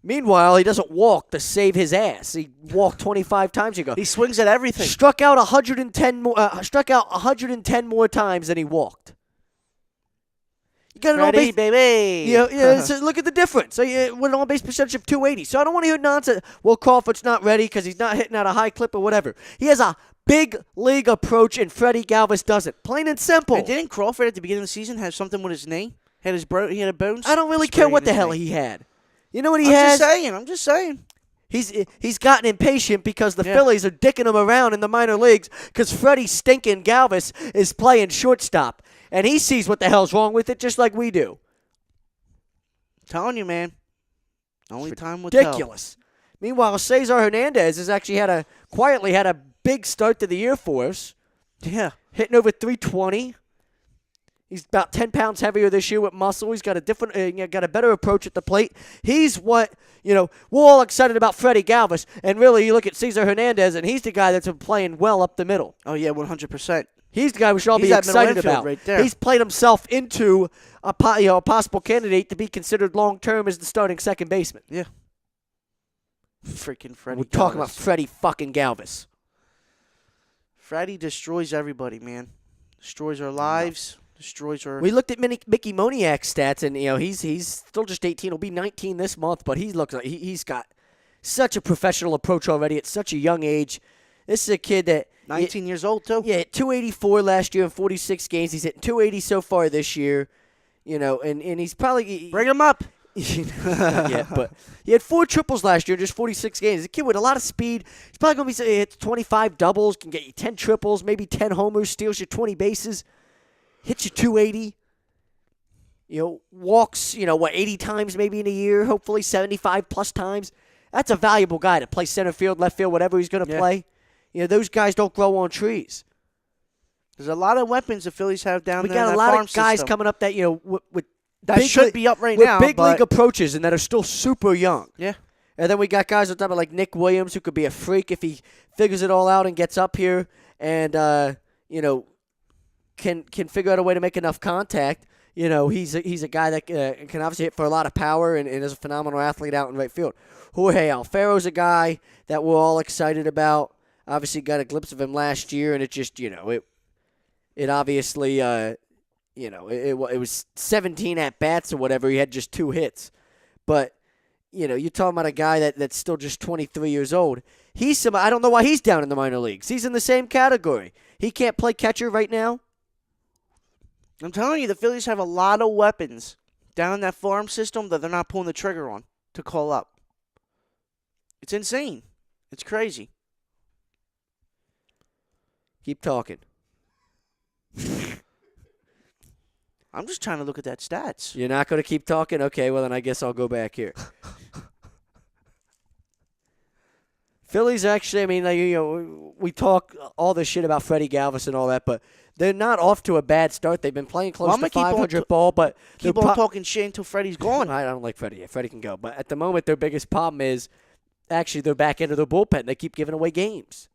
Meanwhile, he doesn't walk to save his ass. He walked 25 times ago. He swings at everything. Struck out 110 more. Struck out 110 more times than he walked. You got an Freddie, on-base, baby. So look at the difference. So with an on-base percentage of 280. So I don't want to hear nonsense. Well, Crawford's not ready because he's not hitting at a high clip or whatever. He has a big league approach, and Freddie Galvis doesn't. Plain and simple. And didn't Crawford at the beginning of the season have something with his knee? He had a bone. I don't really care what the hell he had. You know what he I'm has? I'm just saying. He's gotten impatient because the Phillies are dicking him around in the minor leagues because Freddie stinking Galvis is playing shortstop. And he sees what the hell's wrong with it just like we do. Telling you, man. Only time will tell. Ridiculous. Meanwhile, Cesar Hernandez has actually quietly had a big start to the year for us. Yeah. Hitting over 320. He's about 10 pounds heavier this year with muscle. He's got a better approach at the plate. He's what, we're all excited about Freddie Galvis. And really, you look at Cesar Hernandez, and he's the guy that's been playing well up the middle. Oh, yeah, 100%. He's the guy we should all be excited about. Right there. He's played himself into a possible candidate to be considered long-term as the starting second baseman. Yeah. Freaking Freddie We're talking about Freddie fucking Galvis. Freddie destroys everybody, man. Destroys our lives. Destroys our... We looked at Mickey Moniak's stats, and he's still just 18. He'll be 19 this month, but he looks like he's got such a professional approach already at such a young age. This is a kid that... 19 years old, too. Yeah, 284 last year in 46 games. He's hitting 280 so far this year. And he's probably... Bring him up. Yeah, but he had 4 triples last year in just 46 games. He's a kid with a lot of speed. He's probably going to be hits 25 doubles, can get you 10 triples, maybe 10 homers, steals you 20 bases, hits you 280. Walks, 80 times maybe in a year, hopefully 75 plus times. That's a valuable guy to play center field, left field, whatever he's going to play. Those guys don't grow on trees. There's a lot of weapons the Phillies have down there. We got a lot of guys coming up that, with that should be up right now. With big league approaches and that are still super young. Yeah. And then we got guys on top of like Nick Williams, who could be a freak if he figures it all out and gets up here and, can figure out a way to make enough contact. He's a guy that can obviously hit for a lot of power and is a phenomenal athlete out in right field. Jorge Alfaro's a guy that we're all excited about. Obviously got a glimpse of him last year, and it just, it obviously, it was 17 at-bats or whatever. He had just 2 hits. But, you're talking about a guy that's still just 23 years old. I don't know why he's down in the minor leagues. He's in the same category. He can't play catcher right now. I'm telling you, the Phillies have a lot of weapons down in that farm system that they're not pulling the trigger on to call up. It's insane. It's crazy. Keep talking. I'm just trying to look at that stats. You're not going to keep talking? Okay, well, then I guess I'll go back here. Phillies actually, we talk all this shit about Freddie Galvis and all that, but they're not off to a bad start. They've been playing close to 500 ball, but... Keep on talking shit until Freddie's gone. I don't like Freddie. Yeah, Freddie can go. But at the moment, their biggest problem is actually they're back into their bullpen. They keep giving away games.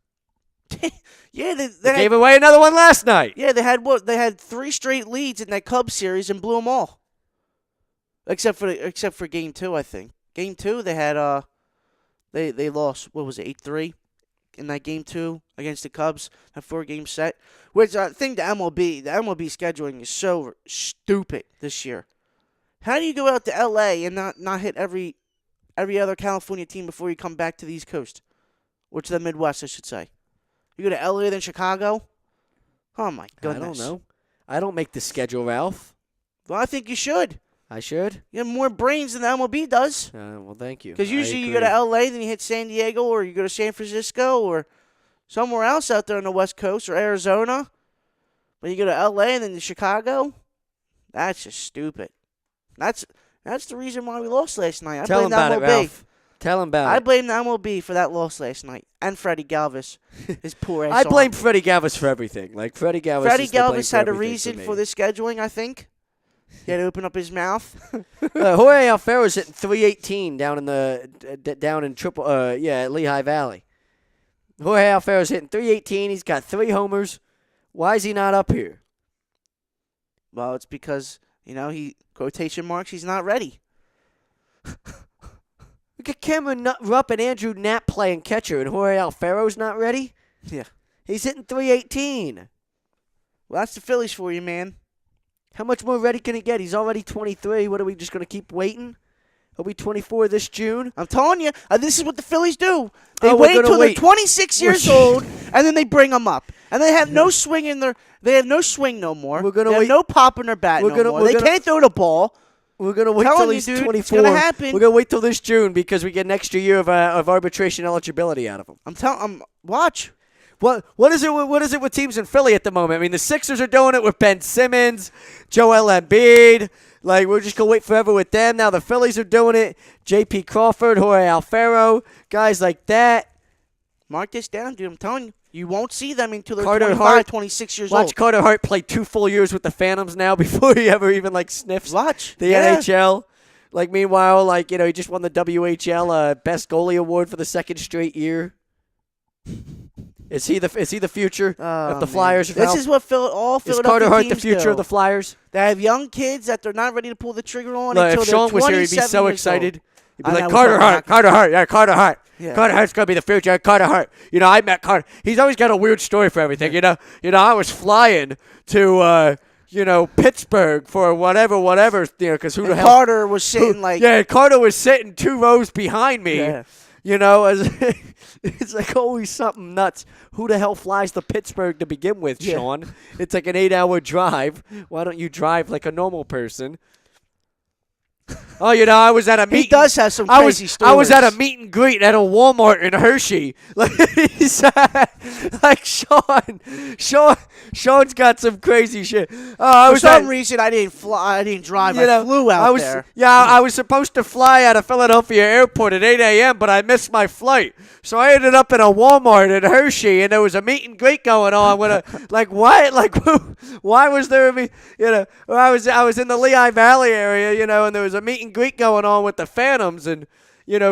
Yeah, they gave away another one last night. Yeah, they had 3 straight leads in that Cubs series and blew them all. Except for game 2, I think. Game 2, they had they lost. What was it? 8-3. in that game 2 against the Cubs, that 4-game set. Which I think the MLB scheduling is so stupid this year. How do you go out to L.A. and not hit every other California team before you come back to the East Coast? Or to the Midwest, I should say. You go to L.A. then Chicago? Oh, my goodness. I don't know. I don't make the schedule, Ralph. Well, I think you should. I should? You have more brains than the MLB does. Well, thank you. Because usually you go to L.A., then you hit San Diego, or you go to San Francisco, or somewhere else out there on the West Coast, or Arizona. But you go to L.A. and then to Chicago? That's just stupid. That's the reason why we lost last night. Tell him about it, Ralph. Tell him about it. I blame the MLB for that loss last night. And Freddie Galvis, his poor ass. I blame Freddie Galvis for everything. Like, Freddie Galvis had a reason for this scheduling, I think. He had to open up his mouth. Jorge Alfero's hitting 318 down in Lehigh Valley. Jorge Alfero's hitting 318. He's got 3 homers. Why is he not up here? Well, it's because, he, quotation marks, he's not ready. Look at Cameron Rupp and Andrew Knapp playing catcher, and Jorge Alfero's not ready? Yeah. He's hitting 318. Well, that's the Phillies for you, man. How much more ready can he get? He's already 23. What, are we just going to keep waiting? He'll be 24 this June. I'm telling you, this is what the Phillies do. They wait until they're 26 years old, and then they bring them up. And they have no swing They have no swing no more. They have no pop in their bat no more. They can't throw the ball. We're going to wait till he's 24. It's going to happen. We're going to wait till this June because we get an extra year of arbitration eligibility out of him. Watch. What is it with teams in Philly at the moment? I mean, the Sixers are doing it with Ben Simmons, Joel Embiid. Like, we're just going to wait forever with them. Now the Phillies are doing it. J.P. Crawford, Jorge Alfaro, guys like that. Mark this down, dude. I'm telling you. You won't see them until they're Carter 25, Hart, 26 years old. Watch Carter Hart play 2 full years with the Phantoms now before he ever even, sniffs the NHL. Meanwhile, he just won the WHL Best Goalie Award for the 2nd straight year. Is he the future of the Flyers? This is what all Philadelphia Is Carter Hart teams the future do. of the Flyers? They have young kids that they're not ready to pull the trigger on Look, until if Sean they're 27 was here, he'd be so years excited. old. He'd be like, Carter Hart. Yeah, Carter Hart. Yeah. Carter Hart's going to be the future. Because Carter Hart. I met Carter. He's always got a weird story for everything. I was flying to, Pittsburgh for whatever, because who the hell. Carter was sitting Yeah, Carter was sitting 2 rows behind me. Yeah. It's always something nuts. Who the hell flies to Pittsburgh to begin with, Sean? It's like an 8-hour drive. Why don't you drive like a normal person? Oh, I was at a meet. He does have some crazy stories. I was at a meet and greet at a Walmart in Hershey. Sean's got some crazy shit. For some reason, I didn't fly. I didn't drive. I flew out there. Yeah, I was supposed to fly out of Philadelphia Airport at 8 a.m., but I missed my flight. So I ended up in a Walmart in Hershey, and there was a meet and greet going on. What? Why was there a meet? I was in the Lehigh Valley area, and there was a meet and greet going on with the Phantoms, and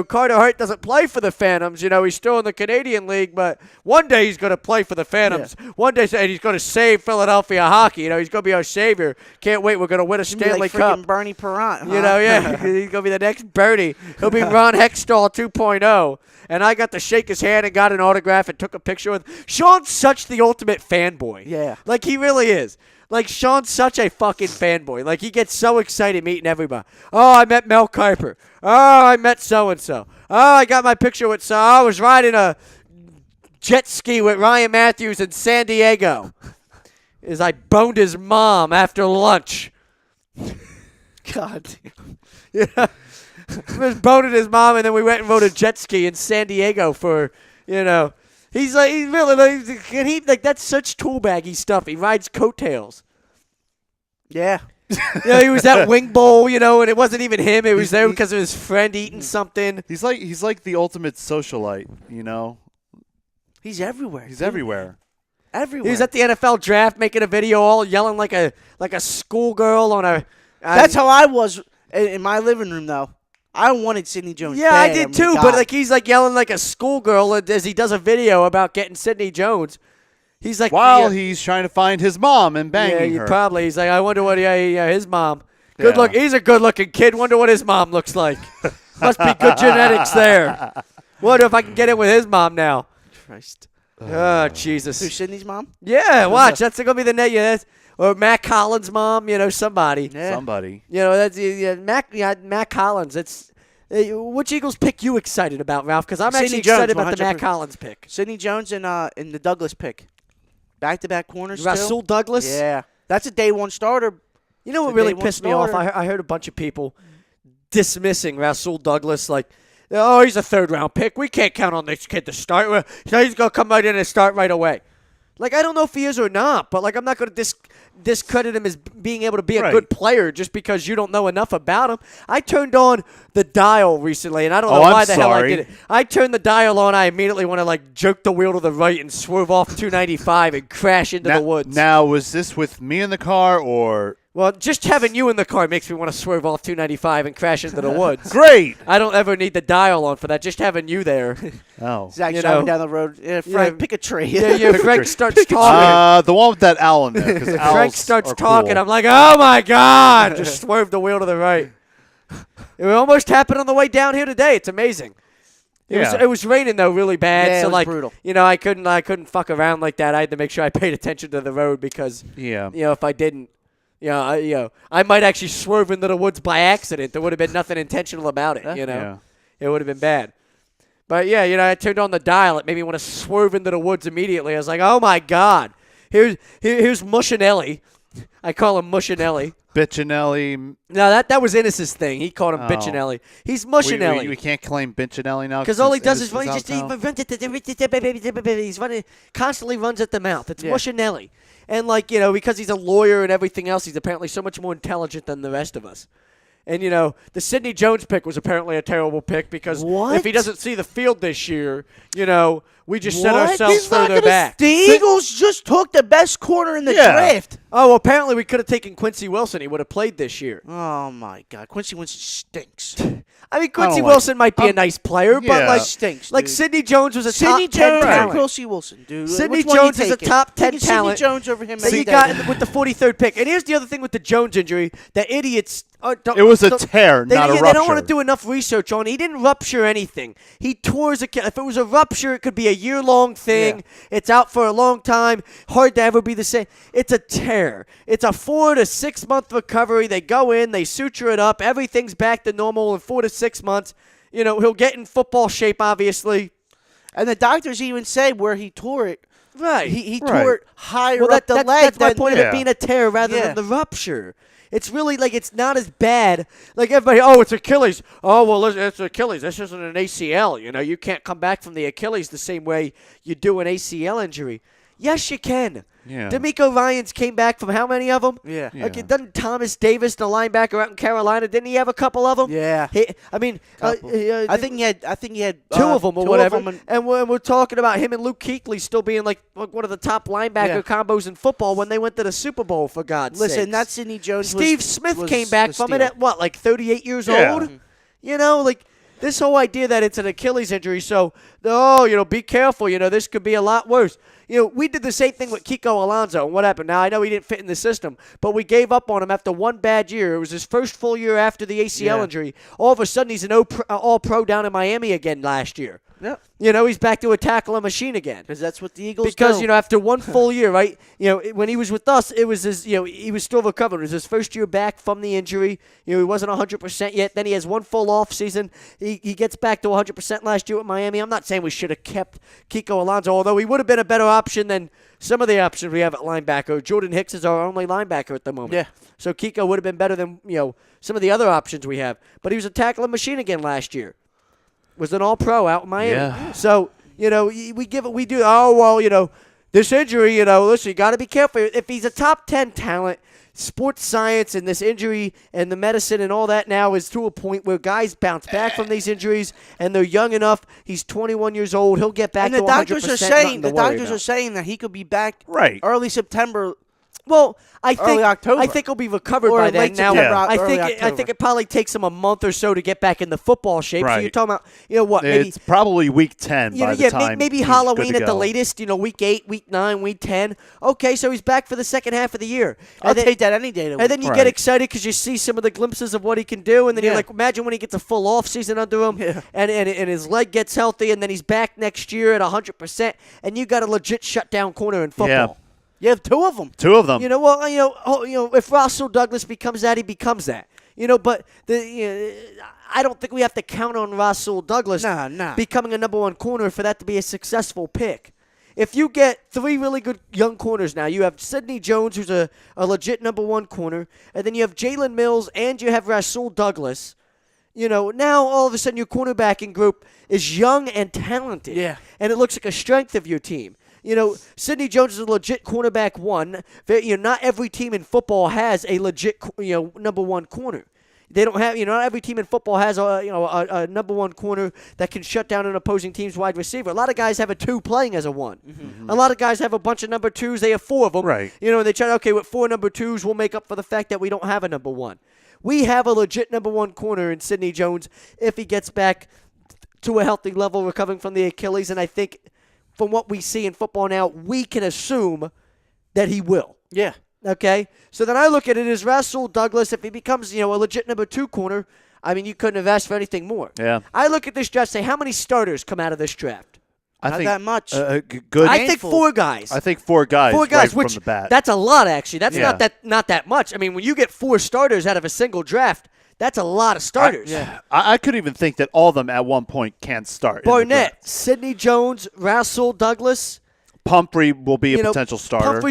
Carter Hart doesn't play for the Phantoms. He's still in the Canadian League, but one day he's going to play for the Phantoms. Yeah. One day, and he's going to save Philadelphia hockey. He's going to be our savior. Can't wait. We're going to win a Stanley Cup. Bernie Perrant. Huh? Yeah. He's going to be the next Bernie. He'll be Ron Hextall 2.0. And I got to shake his hand and got an autograph and took a picture with him. Sean's such the ultimate fanboy. Yeah. He really is. Sean's such a fucking fanboy. He gets so excited meeting everybody. Oh, I met Mel Kiper. Oh, I met so-and-so. Oh, I got my picture with I was riding a jet ski with Ryan Matthews in San Diego. As I boned his mom after lunch. God damn. I was boning his mom, and then we went and rode a jet ski in San Diego for, He's really that's such tool baggy stuff. He rides coattails. Yeah. He was at Wing Bowl, and it wasn't even him. It was there because of his friend eating something. He's like the ultimate socialite, He's everywhere. He's everywhere. He was at the NFL draft making a video, all yelling like a schoolgirl on a. That's how I was in my living room, though. I wanted Sidney Jones. Yeah, I did too. But he's yelling like a schoolgirl as he does a video about getting Sidney Jones. He's while he's trying to find his mom and banging her. Probably. He's I wonder what his mom. Look. He's a good-looking kid. Wonder what his mom looks like. Must be good genetics there. Wonder if I can get in with his mom now. Christ. Oh, Jesus. Who's Sydney's mom? Yeah, watch. That's going to be the net. Yeah, or Matt Collins' mom, somebody. Yeah. Somebody. That's Matt Collins. It's which Eagles pick you excited about, Ralph? Because I'm actually Sidney Jones, excited about the 100%. Matt Collins pick. Sidney Jones and the Douglas pick. Back-to-back corners, Rasul Douglas? Yeah. That's a day one starter. You know what really pissed me off? I heard a bunch of people dismissing Rasul Douglas like, oh, he's a third-round pick. We can't count on this kid to start. He's going to come right in and start right away. Like, I don't know if he is or not, but, like, I'm not going to discredit him as being able to be a good player just because you don't know enough about him. I turned on the dial recently, and I don't know why the hell I did it. I turned the dial on. I immediately want to, like, jerk the wheel to the right and swerve off 295 and crash into the woods. Now, was this with me in the car or... Well, just having you in the car makes me want to swerve off 295 and crash into the woods. Great! I don't ever need the dial on for that. Just having you there. Oh. Zach driving down the road. Yeah, Frank, pick a tree. Yeah, Frank starts talking. The one with that owl in there. Frank starts talking. Cool. I'm like, oh, my God. Just swerve the wheel to the right. It almost happened on the way down here today. It's amazing. It was raining, though, really bad. Yeah, so, it was like, brutal. I couldn't fuck around like that. I had to make sure I paid attention to the road because, if I didn't, I might actually swerve into the woods by accident. There would have been nothing intentional about it, Yeah. It would have been bad. But, I turned on the dial. It made me want to swerve into the woods immediately. I was like, oh, my God. Here's Mushinelli. I call him Mushinelli. Bitchinelli. No, that was Innis's thing. He called him Bitchinelli. He's Mushinelli. We can't claim Bitchinelli now. Because all he does is he constantly runs at the mouth. It's Mushinelli. And, because he's a lawyer and everything else, he's apparently so much more intelligent than the rest of us. And, the Sidney Jones pick was apparently a terrible pick because if he doesn't see the field this year, we just set ourselves further back. The Eagles just took the best corner in the draft. Oh, well, apparently we could have taken Quincy Wilson. He would have played this year. Oh, my God. Quincy Wilson stinks. I mean, Quincy Wilson might be a nice player, but stinks. Like Sidney Jones was a top 10 talent. talent. Quincy Wilson, dude. Sidney Jones is a top 10 talent. Sidney Jones over him. That you got with the 43rd pick. And here's the other thing with the Jones injury that idiots. It was a tear, not a rupture. They don't want to do enough research on it. He didn't rupture anything. He tore his Achilles. If it was a rupture, it could be a year-long thing. Yeah. It's out for a long time. Hard to ever be the same. It's a tear. It's a 4 to 6 month recovery. They go in, they suture it up. Everything's back to normal in 4 to 6 months. He'll get in football shape, obviously. And the doctors even say where he tore it. Right. He tore it higher up the leg. That's my point of it being a tear rather than the rupture. It's really it's not as bad. Like everybody, it's Achilles. Oh, well, it's Achilles. This isn't an ACL. You can't come back from the Achilles the same way you do an ACL injury. Yes, you can. Yeah. D'Amico Ryans came back from how many of them? Yeah. Okay, doesn't Thomas Davis, the linebacker out in Carolina, didn't he have a couple of them? Yeah. I think he had two of them or whatever. And we're talking about him and Luke Kuechly still being like one of the top linebacker combos in football when they went to the Super Bowl, for God's sake. Listen, that Sidney Jones Steve Smith came back from it at 38 years old? This whole idea that it's an Achilles injury, so, be careful. This could be a lot worse. We did the same thing with Kiko Alonso, and what happened? Now, I know he didn't fit in the system, but we gave up on him after one bad year. It was his first full year after the ACL injury. All of a sudden, he's an all-pro down in Miami again last year. Yep. He's back to a tackling machine again. Because that's what the Eagles do. Because, after one full year, right, when he was with us, it was his, he was still recovering. It was his first year back from the injury. He wasn't 100% yet. Then he has one full off season. He gets back to 100% last year with Miami. I'm not saying we should have kept Kiko Alonso, although he would have been a better option than some of the options we have at linebacker. Jordan Hicks is our only linebacker at the moment. Yeah. So Kiko would have been better than, some of the other options we have. But he was a tackling machine again last year. Was an all-pro out in Miami. Yeah. So, this injury, listen, you got to be careful. If he's a top 10 talent, sports science and this injury and the medicine and all that now is to a point where guys bounce back from these injuries and they're young enough. He's 21 years old. He'll get back to 100%. The doctors are saying that he could be back early September Well, I think Early October. I think he'll be recovered Or by then. late Now, September, I early think October. it probably takes him a month or so to get back in the football shape. So you're Right. talking about, what? Maybe It's probably week 10 by the time maybe he's Halloween good to at the go. latest. Week 8, week 9, week 10. Okay, so he's back for the second half of the year. I'll take that any day. And then you Right. get excited because you see some of the glimpses of what he can do, and then you're Yeah. like, imagine when he gets a full off season under him, Yeah. and his leg gets healthy, and then he's back next year at 100%, and you got a legit shutdown corner in football. Yeah. You have 2 of them. 2 of them. If Russell Douglas becomes that, he becomes that. But I don't think we have to count on Russell Douglas Nah. becoming a number 1 corner for that to be a successful pick. If you get 3 really good young corners now, you have Sidney Jones, who's a legit number 1 corner, and then you have Jalen Mills, and you have Russell Douglas. Now all of a sudden your cornerbacking group is young and talented. Yeah. And it looks like a strength of your team. Sidney Jones is a legit cornerback 1. Not every team in football has a legit, number 1 corner. They don't have, not every team in football has a number 1 corner that can shut down an opposing team's wide receiver. A lot of guys have a 2 playing as a 1. Mm-hmm. A lot of guys have a bunch of number 2s. They have 4 of them. Right. And they try, okay, with 4 number 2s, we'll make up for the fact that we don't have a number 1. We have a legit number 1 corner in Sidney Jones if he gets back to a healthy level, recovering from the Achilles, and I think from what we see in football now, we can assume that he will. Yeah. Okay? So then I look at it as Russell Douglas, if he becomes, a legit number 2 corner, you couldn't have asked for anything more. Yeah. I look at this draft and say, how many starters come out of this draft? I Not think that much. Good. I think 4 guys. I think 4 guys. 4 guys, right which from the bat. that's a lot, actually. That's Yeah. not that much. When you get 4 starters out of a single draft, that's a lot of starters. I could even think that all of them at one point can start. in the Barnett, draft. Sidney Jones, Russell Douglas. Pumphrey will be a potential starter.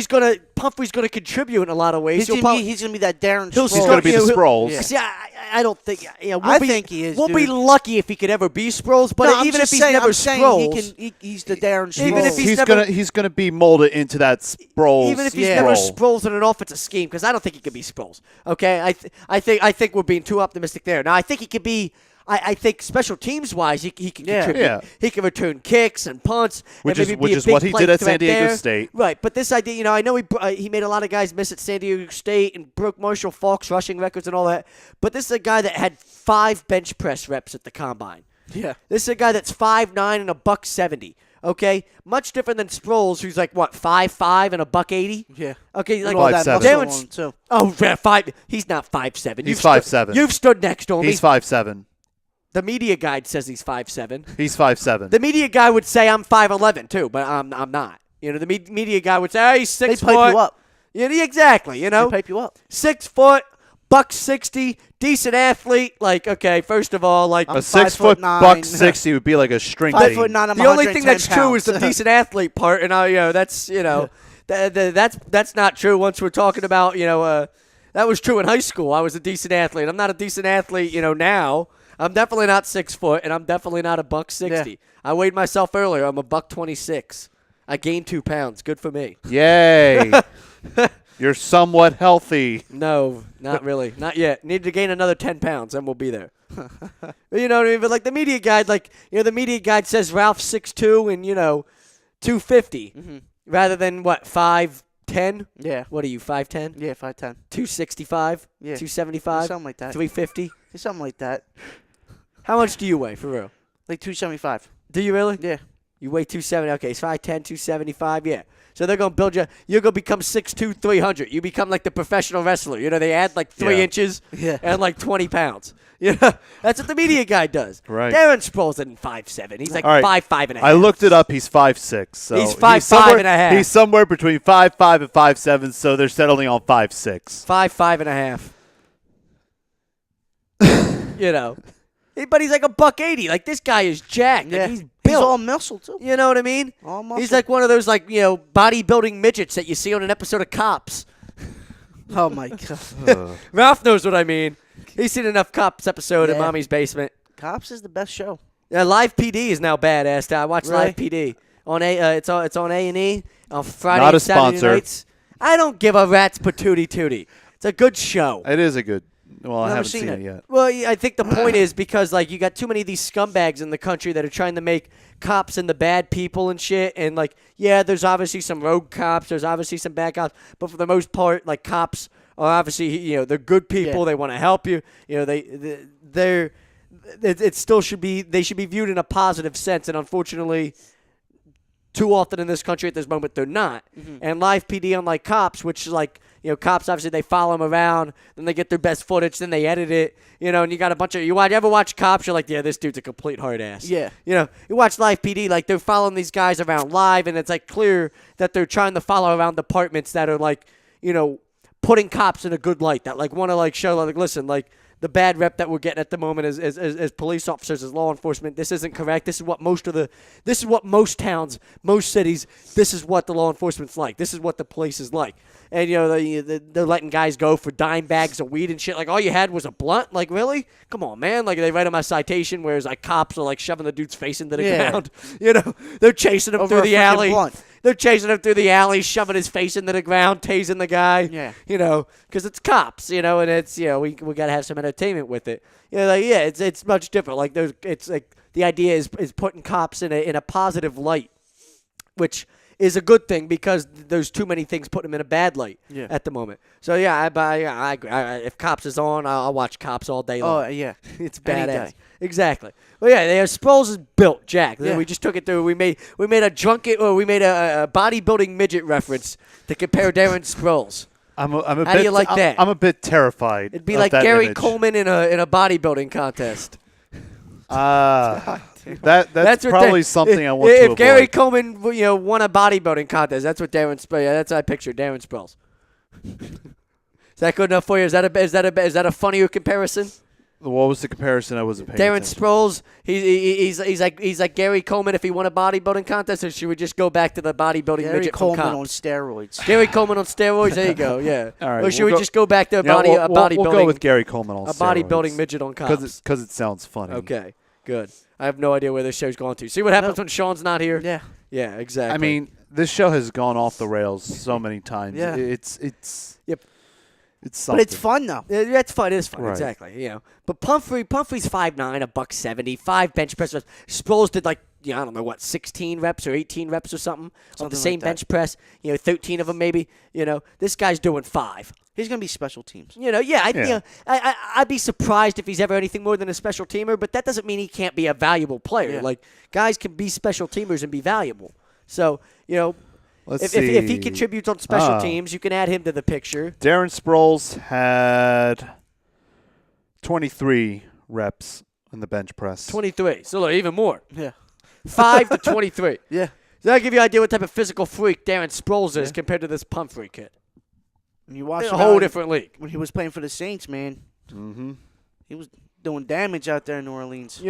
Pumphrey's gonna contribute in a lot of ways. He's going to be that Darren he'll Sproles. He's going to be the Sproles. Yeah. See, I don't think. I think he is, We'll be dude. lucky if he could ever be Sproles, but No, I'm even if just he's saying, never I'm saying Sproles, he's the Darren Sproles. Even if he's He's gonna be molded into that Sproles. even if he's Yeah. never role. Sproles in an offensive scheme, because I don't think he could be Sproles. Okay, I think we're being too optimistic there. Now I think he could be. I think special teams wise, he can contribute. Yeah. He can return kicks and punts, Which and is- maybe which be a is big what he play did at threat San Diego there. State. Right, but this idea, I know he made a lot of guys miss at San Diego State and broke Marshall Faulk's rushing records and all that. But this is a guy that had 5 bench press reps at the combine. Yeah. This is a guy that's 5'9" and a $170. Okay, much different than Sproles, who's like what 5'5" and a $180. Yeah. Okay, like All that 5'7". muscle Darren's- on him, too. Oh, yeah, 5. He's not 5'7". He's 5'7". You've stood next to him. He's 5'7". The media guide says he's 5'7". He's 5'7". The media guy would say I'm 5'11" too, but I'm not. The media guy would say, oh, he's 6 They foot. pipe you up. Yeah, exactly. They pipe you up. 6 foot, $160, decent athlete. Like, okay, first of all, like I'm A 6 foot 5'9". $160 would be like a string 5'9". team. I'm the only thing 110 that's true is the pounds. decent athlete part, and that's that's not true. Once we're talking about that was true in high school. I was a decent athlete. I'm not a decent athlete, now. I'm definitely not 6 foot, and I'm definitely not a $160. Yeah. I weighed myself earlier. I'm a $126. I gained 2 pounds. Good for me. Yay! You're somewhat healthy. No, not really. Not yet. Need to gain another 10 pounds, and we'll be there. You know what I mean? But like the media guide, the media guide says Ralph's 6'2" and 250, rather than what 5'10". Yeah. What are you 5'10"? Yeah, 5'10". 265. Yeah. 275. Something like that. 350. Something like that. How much do you weigh for real? Like 275. Do you really? Yeah. You weigh 270. Okay, it's 5'10", 275. Yeah. So they're gonna build you. You're gonna become 6'2", 300. You become like the professional wrestler. They add like 3 Yeah. inches Yeah. and like 20 pounds. That's what the media guy does. Right. Darren Sproles isn't 5'7". He's like All right. 5'5" and a half. I looked it up. He's 5'6". So He's 5'5" somewhere- and a half. He's somewhere between 5'5" and 5'7", so they're settling on 5'6". 5'5" and a half. But he's like a $180. Like this guy is jacked. Yeah. Like, he's He's built. all muscle, too. You know what I mean? All muscle. He's like one of those bodybuilding midgets that you see on an episode of Cops. Oh, my God. Ralph knows what I mean. He's seen enough Cops episode in Yeah. Mommy's Basement. Cops is the best show. Yeah, Live PD is now badass. I watch Really? Live PD on it's on A&E on Friday Not a and Saturday sponsor. nights. I don't give a rat's patootie tootie. It's a good show. It is a good. Well, I Never haven't seen seen it. it yet. Well, I think the point is because you got too many of these scumbags in the country that are trying to make cops and the bad people and shit. And, like, yeah, there's obviously some rogue cops. There's obviously some bad cops. But for the most part, like, cops are obviously, you know, they're good people. They want to help you. You know, it still should be, they should be viewed in a positive sense. And unfortunately, too often in this country at this moment, they're not. Mm-hmm. And live PD, unlike cops, which is like, you know, cops, obviously, they follow them around, then they get their best footage, then they edit it, you know, and you got a bunch of, you ever watch Cops, you're like, yeah, this dude's a complete hard ass. Yeah. You know, you watch Live PD, like, they're following these guys around live, and it's, like, clear that they're trying to follow around departments that are, like, you know, putting cops in a good light, that, like, want to, like, show, like, listen, like, the bad rep that we're getting at the moment as police officers, as law enforcement, this isn't correct. This is what most towns, most cities, this is what the law enforcement's like. This is what the police is like. And, you know, they're letting guys go for dime bags of weed and shit. Like, all you had was a blunt? Like, really? Come on, man. Like, they write them a citation, whereas, like, cops are, like, shoving the dude's face into the ground. You know, they're chasing him through the alley. Blunt. They're chasing him through the alley, shoving his face into the ground, tasing the guy. Yeah. You know, because it's cops, you know, and it's, you know, we got to have some entertainment with it. You know, like, yeah, it's much different. Like, it's like the idea is putting cops in a positive light, which is a good thing because there's too many things putting them in a bad light at the moment. So, yeah, I agree. If Cops is on, I'll watch Cops all day long. Oh, yeah. It's badass. Exactly. Well, yeah, they have Sproles is built, Jack. Yeah. We just took it through. We made a bodybuilding midget reference to compare Darren Sproles. How do you like that? I'm a bit terrified. It'd be like Gary Coleman in a bodybuilding contest. That's probably something I want to avoid. If Gary Coleman, you know, won a bodybuilding contest, that's what Darren Sproles. Yeah, that's how I picture Darren Sproles. Is that good enough for you? Is that a funnier comparison? What was the comparison I wasn't paying Darren attention? Sproles, he's like Gary Coleman if he won a bodybuilding contest, or should we just go back to the bodybuilding Gary midget Coleman from Cops? on steroids. Gary Coleman on steroids. There you go. Yeah. All right. Or should we just go back to bodybuilding? We'll go with Gary Coleman on steroids. Bodybuilding midget on Cops. Because it sounds funny. Okay. Good. I have no idea where this show's going to. See what happens when Sean's not here? Yeah. Yeah, exactly. I mean, this show has gone off the rails so many times. Yeah. It's Yep. It's something. But it's fun, though. Yeah, it's fun. It is fun. Right. Exactly. You know. But Pumphrey's 5'9", $170, 5 bench press reps. Sproles did like, I don't know what, 16 reps or 18 reps or something of the same bench press. 13 of them maybe. This guy's doing 5. He's going to be special teams. I'd be surprised if he's ever anything more than a special teamer, but that doesn't mean he can't be a valuable player. Yeah. Like, guys can be special teamers and be valuable. So, Let's if he see. contributes on special teams, you can add him to the picture. Darren Sproles had 23 reps in the bench press. 23. So, look, even more. Yeah. 5 to 23. Yeah. Does that give you an idea what type of physical freak Darren Sproles is compared to this Pumphrey kid? You watch a whole different league. When he was playing for the Saints, man, he was doing damage out there in New Orleans.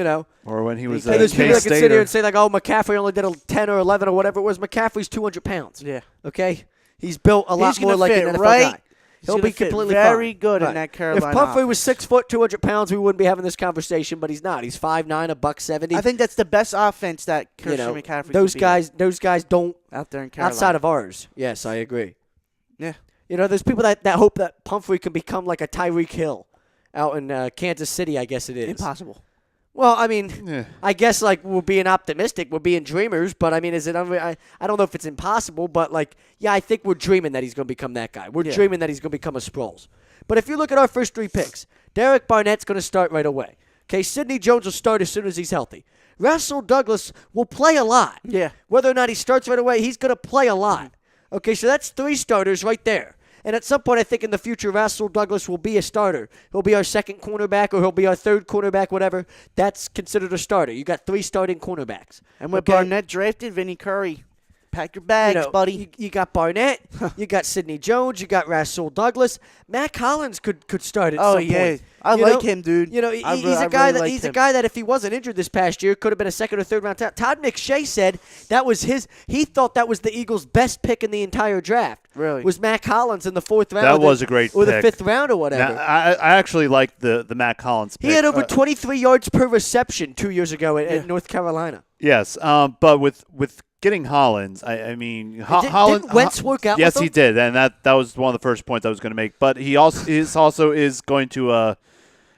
Or when he was there's people that can sit here K-Stater. and say, like, oh, McCaffrey only did a 10 or 11 or whatever it was. McCaffrey's 200 pounds. Yeah. Okay? He's built a lot more like an NFL guy. He'll be completely very fine. good Right. in that Carolina If Pumphrey was offense. 6 foot, 200 pounds, we wouldn't be having this conversation, but he's not. He's 5'9", $170. I think that's the best offense that Christian McCaffrey those could be guys don't out there in Carolina. outside of ours. Yes, I agree. Yeah. There's people that hope that Pumphrey can become like a Tyreek Hill out in Kansas City, I guess it is. Impossible. Well, I mean, I guess, like, we're being optimistic. We're being dreamers. But, I mean, is it I don't know if it's impossible. But, like, yeah, I think we're dreaming that he's going to become that guy. We're dreaming that he's going to become a Sproles. But if you look at our first 3 picks, Derek Barnett's going to start right away. Okay, Sidney Jones will start as soon as he's healthy. Russell Douglas will play a lot. Yeah. Whether or not he starts right away, he's going to play a lot. Okay, so that's 3 starters right there. And at some point, I think in the future, Russell Douglas will be a starter. He'll be our second cornerback or he'll be our third cornerback, whatever. That's considered a starter. You got 3 starting cornerbacks. And with Barnett drafted, Vinny Curry, pack your bags, buddy. You got Barnett. You got Sidney Jones. You got Russell Douglas. Matt Collins could start at some point. I like him, dude. He's a guy that if he wasn't injured this past year could have been a second or third round talent. Todd McShay said that was he thought that was the Eagles' best pick in the entire draft. Really? Was Matt Collins in the 4th round? That was a great or pick. the 5th round or whatever. Now, I actually like the Matt Collins pick. He had over 23 yards per reception 2 years ago at North Carolina. Yes, but with getting Hollins, I mean, Hollins. Didn't Wentz work out Yes, with him? he did, and that was one of the first points I was going to make. But he also is going to.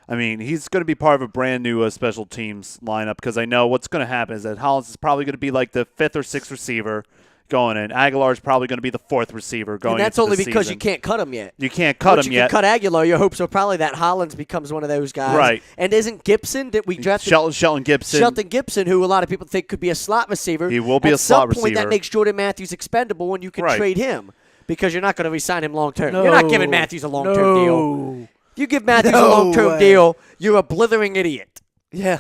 I mean, he's going to be part of a brand new special teams lineup because I know what's going to happen is that Hollins is probably going to be like the 5th or 6th receiver going in. Aguilar's probably going to be the 4th receiver going in. And that's only because you can't cut him yet. You can't cut him yet. Once you can cut Aguilar, your hopes are probably that Hollins becomes one of those guys. Right. And isn't Gibson that we drafted? Shelton Gibson. Shelton Gibson, who a lot of people think could be a slot receiver. He will be a slot receiver. At some point, that makes Jordan Matthews expendable, and you can trade him because you're not going to re-sign him long-term. No. You're not giving Matthews a long-term deal. If you give Matthews a No long-term way. deal, you're a blithering idiot. Yeah.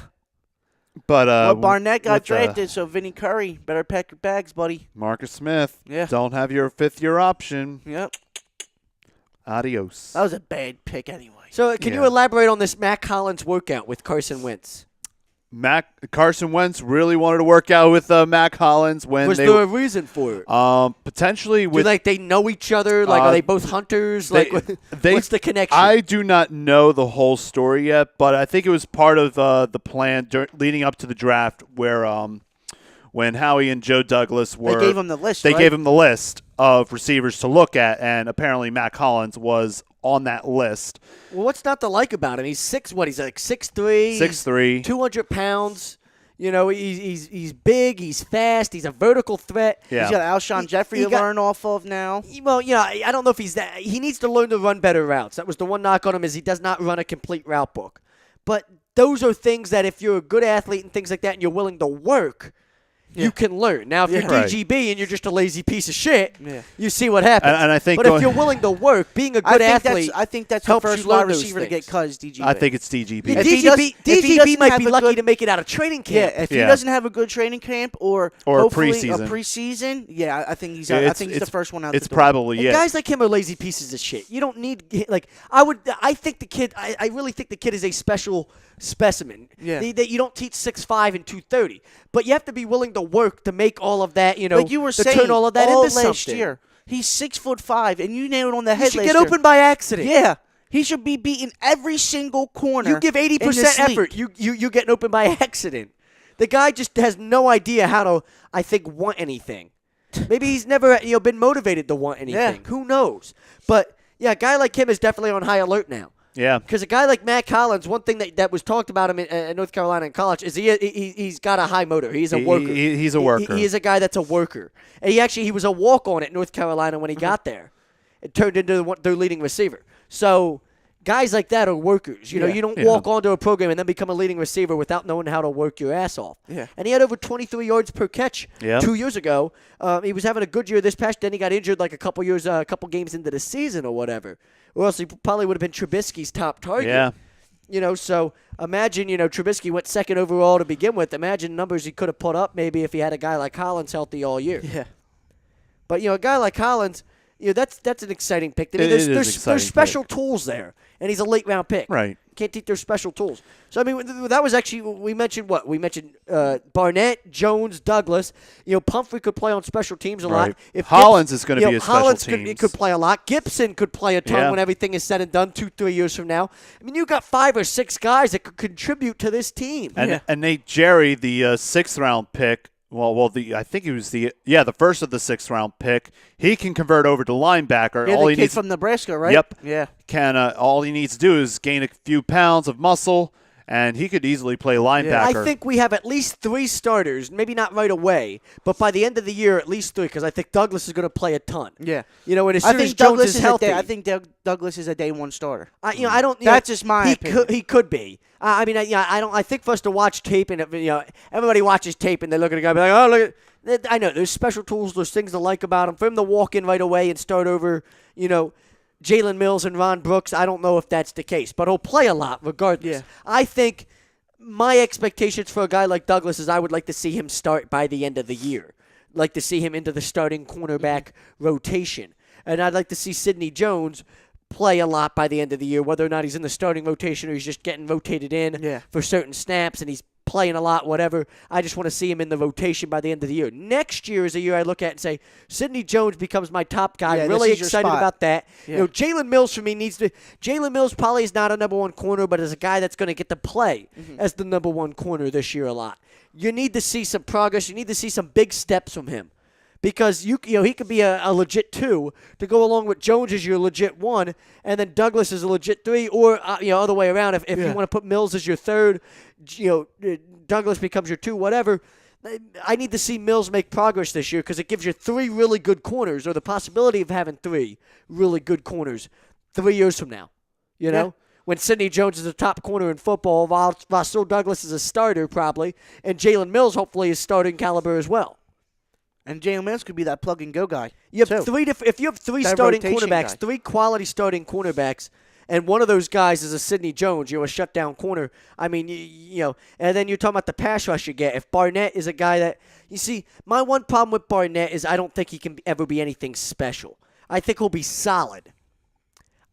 But Well, Barnett got with, drafted, so Vinny Curry, better pack your bags, buddy. Marcus Smith. Yeah. Don't have your 5th-year option. Yep. Adios. That was a bad pick anyway. So can you elaborate on this Mac Hollins workout with Carson Wentz? Carson Wentz really wanted to work out with Mac Hollins when Was there a reason for it? Potentially with they know each other? Like, are they both hunters? What's the connection? I do not know the whole story yet, but I think it was part of the plan leading up to the draft where when Howie and Joe Douglas were. They gave him the list. They right? gave him the list of receivers to look at, and apparently Mac Hollins was on that list. Well, what's not to like about him? He's he's like 6'3", 6'3", 200 pounds. You know, he's big, he's fast, he's a vertical threat. Yeah. He's got Alshon Jeffrey to learn off of now. Well, I don't know if he's that. He needs to learn to run better routes. That was the one knock on him is he does not run a complete route book. But those are things that if you're a good athlete and things like that and you're willing to work, you can learn. Now, if you're DGB and you're just a lazy piece of shit, you see what happens. And I think but if you're willing to work, being a good athlete, I think that's the helps first you learn wide those receiver to things. get cut is DGB. I think it's DGB. Yeah, If he does- DGB, if he DGB doesn't might have be a lucky good- to make it out of training camp. Yeah, if he doesn't have a good training camp or hopefully preseason. a preseason, I think he's Yeah, I think he's the first one out. It's the door. probably And guys like him are lazy pieces of shit. You don't need I think the kid. I really think the kid is a special specimen. Yeah. That you don't teach 6'5" and 230, but you have to be willing to work to make all of that. Like you were to saying, turn all of that all into last something. year, he's 6'5", and you nailed it on the He head. should last get year. open by accident. Yeah, he should be beating every single corner. You give 80% in this league. effort. You getting open by accident. The guy just has no idea how to. I think want anything. Maybe he's never been motivated to want anything. Who knows? But yeah, a guy like him is definitely on high alert now. Yeah. Because a guy like Matt Collins, one thing that was talked about him in North Carolina in college is he's got a high motor. He's a worker. He's a worker. He is a guy that's a worker. And he was a walk-on at North Carolina when he got there. It turned into their leading receiver. So guys like that are workers. You don't walk onto a program and then become a leading receiver without knowing how to work your ass off. Yeah. And he had over 23 yards per catch 2 years ago. He was having a good year this past. Then he got injured like a couple games into the season or whatever. Or else he probably would have been Trubisky's top target. Yeah. So imagine, Trubisky went second overall to begin with. Imagine numbers he could have put up maybe if he had a guy like Collins healthy all year. Yeah. But, a guy like Collins, that's an exciting pick. I mean, It is an there's exciting special tools there, and he's a late-round pick. Right. Can't teach their special tools. So, I mean, that was actually, we mentioned what? We mentioned Barnett, Jones, Douglas. Pumphrey could play on special teams a lot. Right. If Hollins is going to be a Hollins special teams. could play a lot. Gibson could play a ton Yeah. when everything is said and done 2-3 years from now. I mean, you got 5 or 6 guys that could contribute to this team. And Nate Jerry, the 6th-round pick, I think he was the first of the 6th-round pick. He can convert over to linebacker. Yeah, all the he kid needs from Nebraska, right? Yep. Yeah. All he needs to do is gain a few pounds of muscle, and he could easily play linebacker. I think we have at least 3 starters, maybe not right away, but by the end of the year, at least 3, because I think Douglas is going to play a ton. Yeah. And as I soon as think Jones Douglas is healthy. I think Douglas is a day one starter. I don't. That's just my opinion. He could be. I mean, I don't. I think for us to watch tape and everybody watches tape and they look at a guy and be like, oh, look. I know there's special tools, there's things to like about him. For him to walk in right away and start over, Jalen Mills and Ron Brooks, I don't know if that's the case, but he'll play a lot regardless. Yeah. I think my expectations for a guy like Douglas is I would like to see him start by the end of the year. Like to see him into the starting cornerback rotation. And I'd like to see Sidney Jones play a lot by the end of the year, whether or not he's in the starting rotation or he's just getting rotated in for certain snaps and he's playing a lot, whatever. I just want to see him in the rotation by the end of the year. Next year is a year I look at and say, Sidney Jones becomes my top guy. Really excited about that. Yeah. Jalen Mills for me Jalen Mills probably is not a number 1 corner, but is a guy that's going to get to play as the number 1 corner this year a lot. You need to see some progress. You need to see some big steps from him. because he could be a legit 2 to go along with Jones as your legit 1, and then Douglas is a legit 3, or other way around. If you want to put Mills as your 3rd, Douglas becomes your 2, whatever. I need to see Mills make progress this year because it gives you 3 really good corners, or the possibility of having 3 really good corners 3 years from now. You know? When Sidney Jones is a top corner in football, Rasul Douglas is a starter probably, and Jalen Mills hopefully is starting caliber as well. And Jalen Mills could be that plug-and-go guy. You have if you have 3 starting cornerbacks, guy. 3 quality starting cornerbacks, and one of those guys is a Sidney Jones, a shutdown corner. I mean, and then you're talking about the pass rush you get. If Barnett is a guy that, you see, my one problem with Barnett is I don't think he can ever be anything special. I think he'll be solid.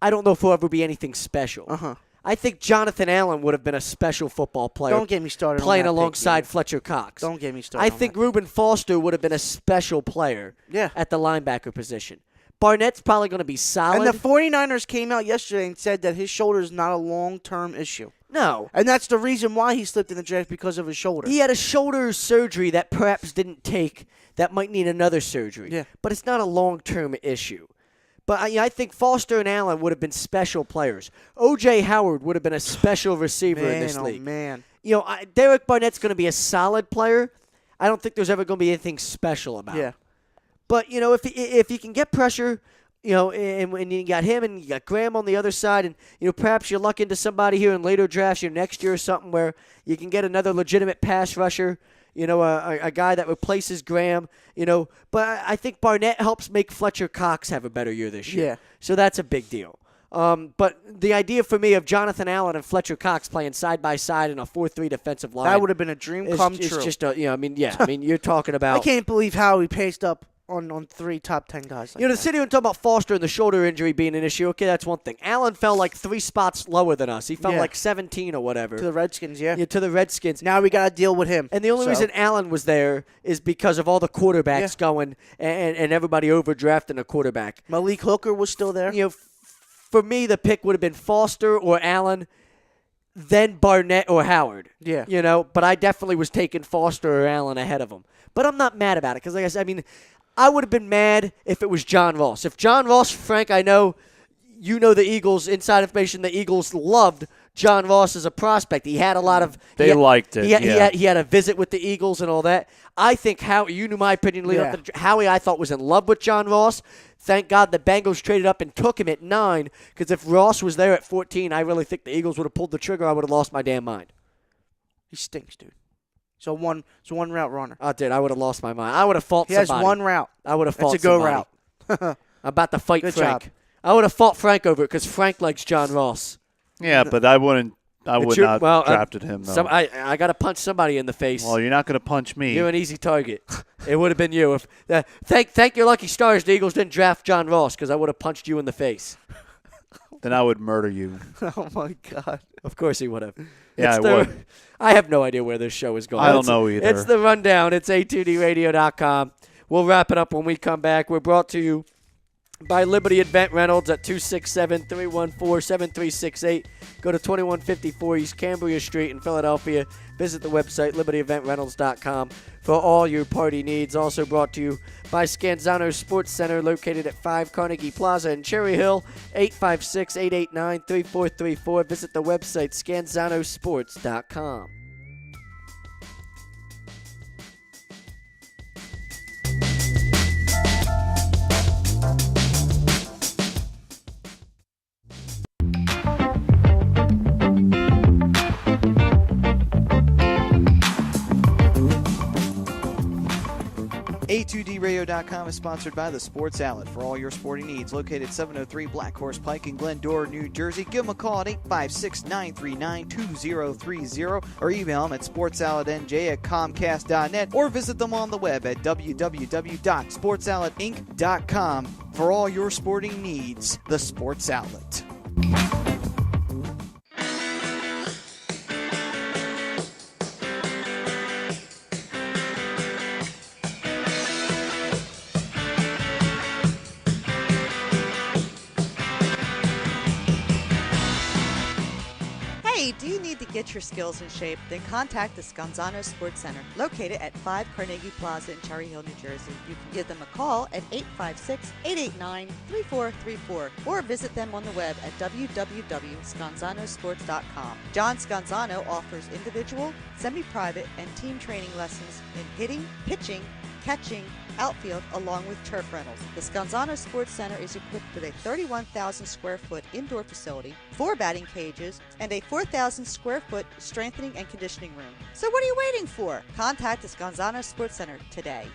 I don't know if he'll ever be anything special. I think Jonathan Allen would have been a special football player. Don't get me started playing on that alongside Fletcher Cox. Don't get me started. I think Reuben Foster would have been a special player at the linebacker position. Barnett's probably going to be solid. And the 49ers came out yesterday and said that his shoulder is not a long-term issue. No. And that's the reason why he slipped in the draft, because of his shoulder. He had a shoulder surgery that perhaps didn't take, that might need another surgery. Yeah. But it's not a long-term issue. But I think Foster and Allen would have been special players. O.J. Howard would have been a special receiver in this league. Man. Derek Barnett's going to be a solid player. I don't think there's ever going to be anything special about him. But, if you can get pressure, and when you got him and you got Graham on the other side, and, perhaps you luck into somebody here in later drafts, next year or something where you can get another legitimate pass rusher, a guy that replaces Graham, But I think Barnett helps make Fletcher Cox have a better year this year. Yeah. So that's a big deal. But the idea for me of Jonathan Allen and Fletcher Cox playing side by side in a 4-3 defensive line, that would have been a dream come true. It's just you're talking about. I can't believe how he paced up on 3 top 10 guys. The city and talk about Foster and the shoulder injury being an issue. Okay, that's one thing. Allen fell like 3 spots lower than us. He fell like 17 or whatever. To the Redskins, yeah, to the Redskins. Now we got to deal with him. And the only reason Allen was there is because of all the quarterbacks going and everybody overdrafting a quarterback. Malik Hooker was still there. For me, the pick would have been Foster or Allen, then Barnett or Howard. Yeah. But I definitely was taking Foster or Allen ahead of them. But I'm not mad about it because, like I said, I would have been mad if it was John Ross. If John Ross, Frank, I know the Eagles, inside information, the Eagles loved John Ross as a prospect. He had a lot of... They liked it, He had a visit with the Eagles and all that. I think you knew my opinion leading up to Howie, I thought, was in love with John Ross. Thank God the Bengals traded up and took him at 9, because if Ross was there at 14, I really think the Eagles would have pulled the trigger. I would have lost my damn mind. He stinks, dude. So one route runner. Oh, dude, I would have lost my mind. I would have fought somebody. He has one route. I would have fought somebody. It's a go somebody. route. I'm about to fight Good Frank. job. I would have fought Frank over it because Frank likes John Ross. Yeah, but I would not drafted him, though. I got to punch somebody in the face. Well, you're not going to punch me. You're an easy target. It would have been you. Thank your lucky stars the Eagles didn't draft John Ross, because I would have punched you in the face. Then I would murder you. Oh, my God. Of course he would have. Yeah, I would. I have no idea where this show is going. I don't know either. It's the Rundown. It's a2dradio.com. We'll wrap it up when we come back. We're brought to you by Liberty Event Rentals at 267-314-7368. Go to 2154 East Cambria Street in Philadelphia. Visit the website, libertyeventrentals.com, for all your party needs. Also brought to you by Scanzano Sports Center, located at 5 Carnegie Plaza in Cherry Hill, 856-889-3434. Visit the website, scanzanosports.com. A2DRadio.com is sponsored by the Sports Outlet for all your sporting needs. Located 703 Black Horse Pike in Glendora, New Jersey. Give them a call at 856-939-2030 or email them at sportsoutletnj@comcast.net or visit them on the web at www.sportsoutletinc.com for all your sporting needs. The Sports Outlet. Hey, do you need to get your skills in shape? Then contact the Scanzano Sports Center, located at 5 Carnegie Plaza in Cherry Hill, New Jersey. You can give them a call at 856-889-3434 or visit them on the web at www.scanzanosports.com. John Scanzano offers individual, semi-private, and team training lessons in hitting, pitching, catching, outfield, along with turf rentals. The Scanzano Sports Center is equipped with a 31,000 square foot indoor facility, 4 batting cages, and a 4,000 square foot strengthening and conditioning room. So what are you waiting for? Contact the Scanzano Sports Center today.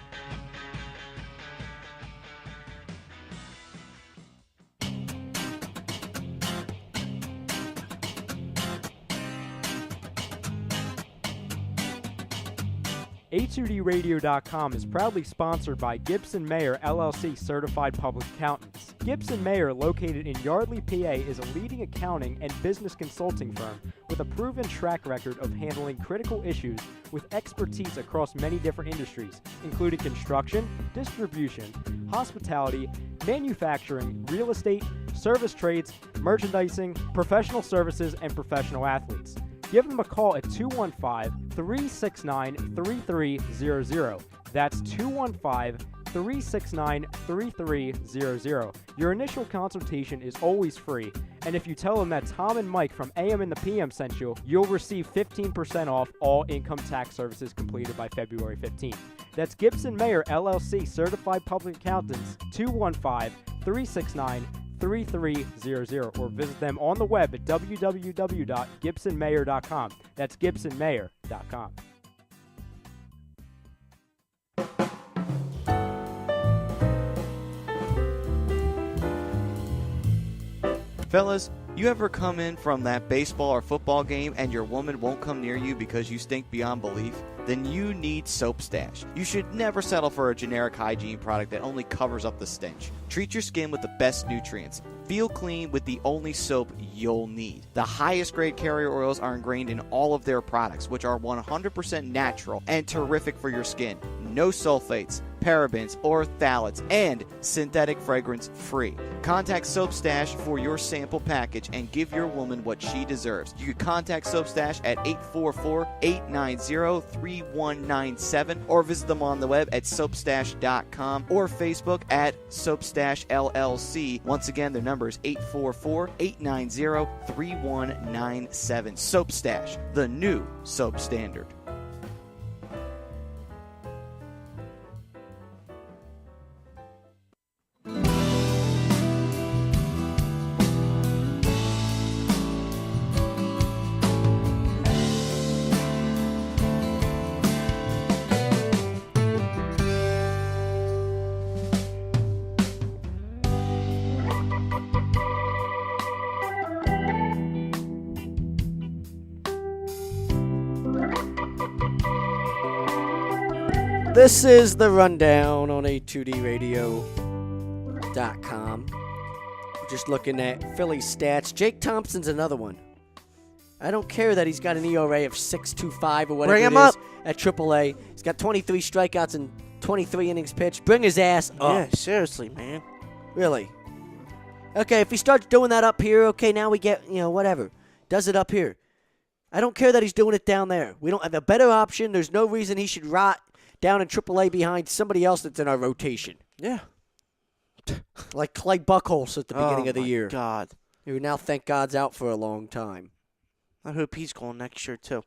A2DRadio.com is proudly sponsored by Gibson Mayer LLC Certified Public Accountants. Gibson Mayer, located in Yardley, PA, is a leading accounting and business consulting firm with a proven track record of handling critical issues with expertise across many different industries, including construction, distribution, hospitality, manufacturing, real estate, service trades, merchandising, professional services, and professional athletes. Give them a call at 215-369-3300. That's 215-369-3300. Your initial consultation is always free, and if you tell them that Tom and Mike from AM and the PM sent you, you'll receive 15% off all income tax services completed by February 15th. That's Gibson Mayer LLC Certified Public Accountants, 215-369-3300, or visit them on the web at www.gibsonmayer.com. That's gibsonmayer.com. Fellas, you ever come in from that baseball or football game and your woman won't come near you because you stink beyond belief? Then you need Soap Stash. You should never settle for a generic hygiene product that only covers up the stench. Treat your skin with the best nutrients. Feel clean with the only soap you'll need. The highest grade carrier oils are ingrained in all of their products, which are 100% natural and terrific for your skin. No sulfates, parabens, or phthalates, and synthetic fragrance free. Contact Soap Stash for your sample package and give your woman what she deserves. You can contact Soap Stash at 844-890-3197 or visit them on the web at soapstash.com or Facebook at Soapstash LLC. Once again, their number is 844-890-3197. Soap Stash, the new soap standard. This is the rundown on A2DRadio.com. Just looking at Philly's stats. Jake Thompson's another one. I don't care that he's got an ERA of 6.25 or whatever Bring him it is up. at AAA. He's got 23 strikeouts and 23 innings pitched. Bring his ass up. Yeah, seriously, man. Really. Okay, if he starts doing that up here, okay, now we get, whatever. Does it up here. I don't care that he's doing it down there. We don't have a better option. There's no reason he should rot down in AAA behind somebody else that's in our rotation. Yeah. Like Clay Buchholz at the beginning of the year. Oh, my God. Who now, thank God's out for a long time. I hope he's going next year, too.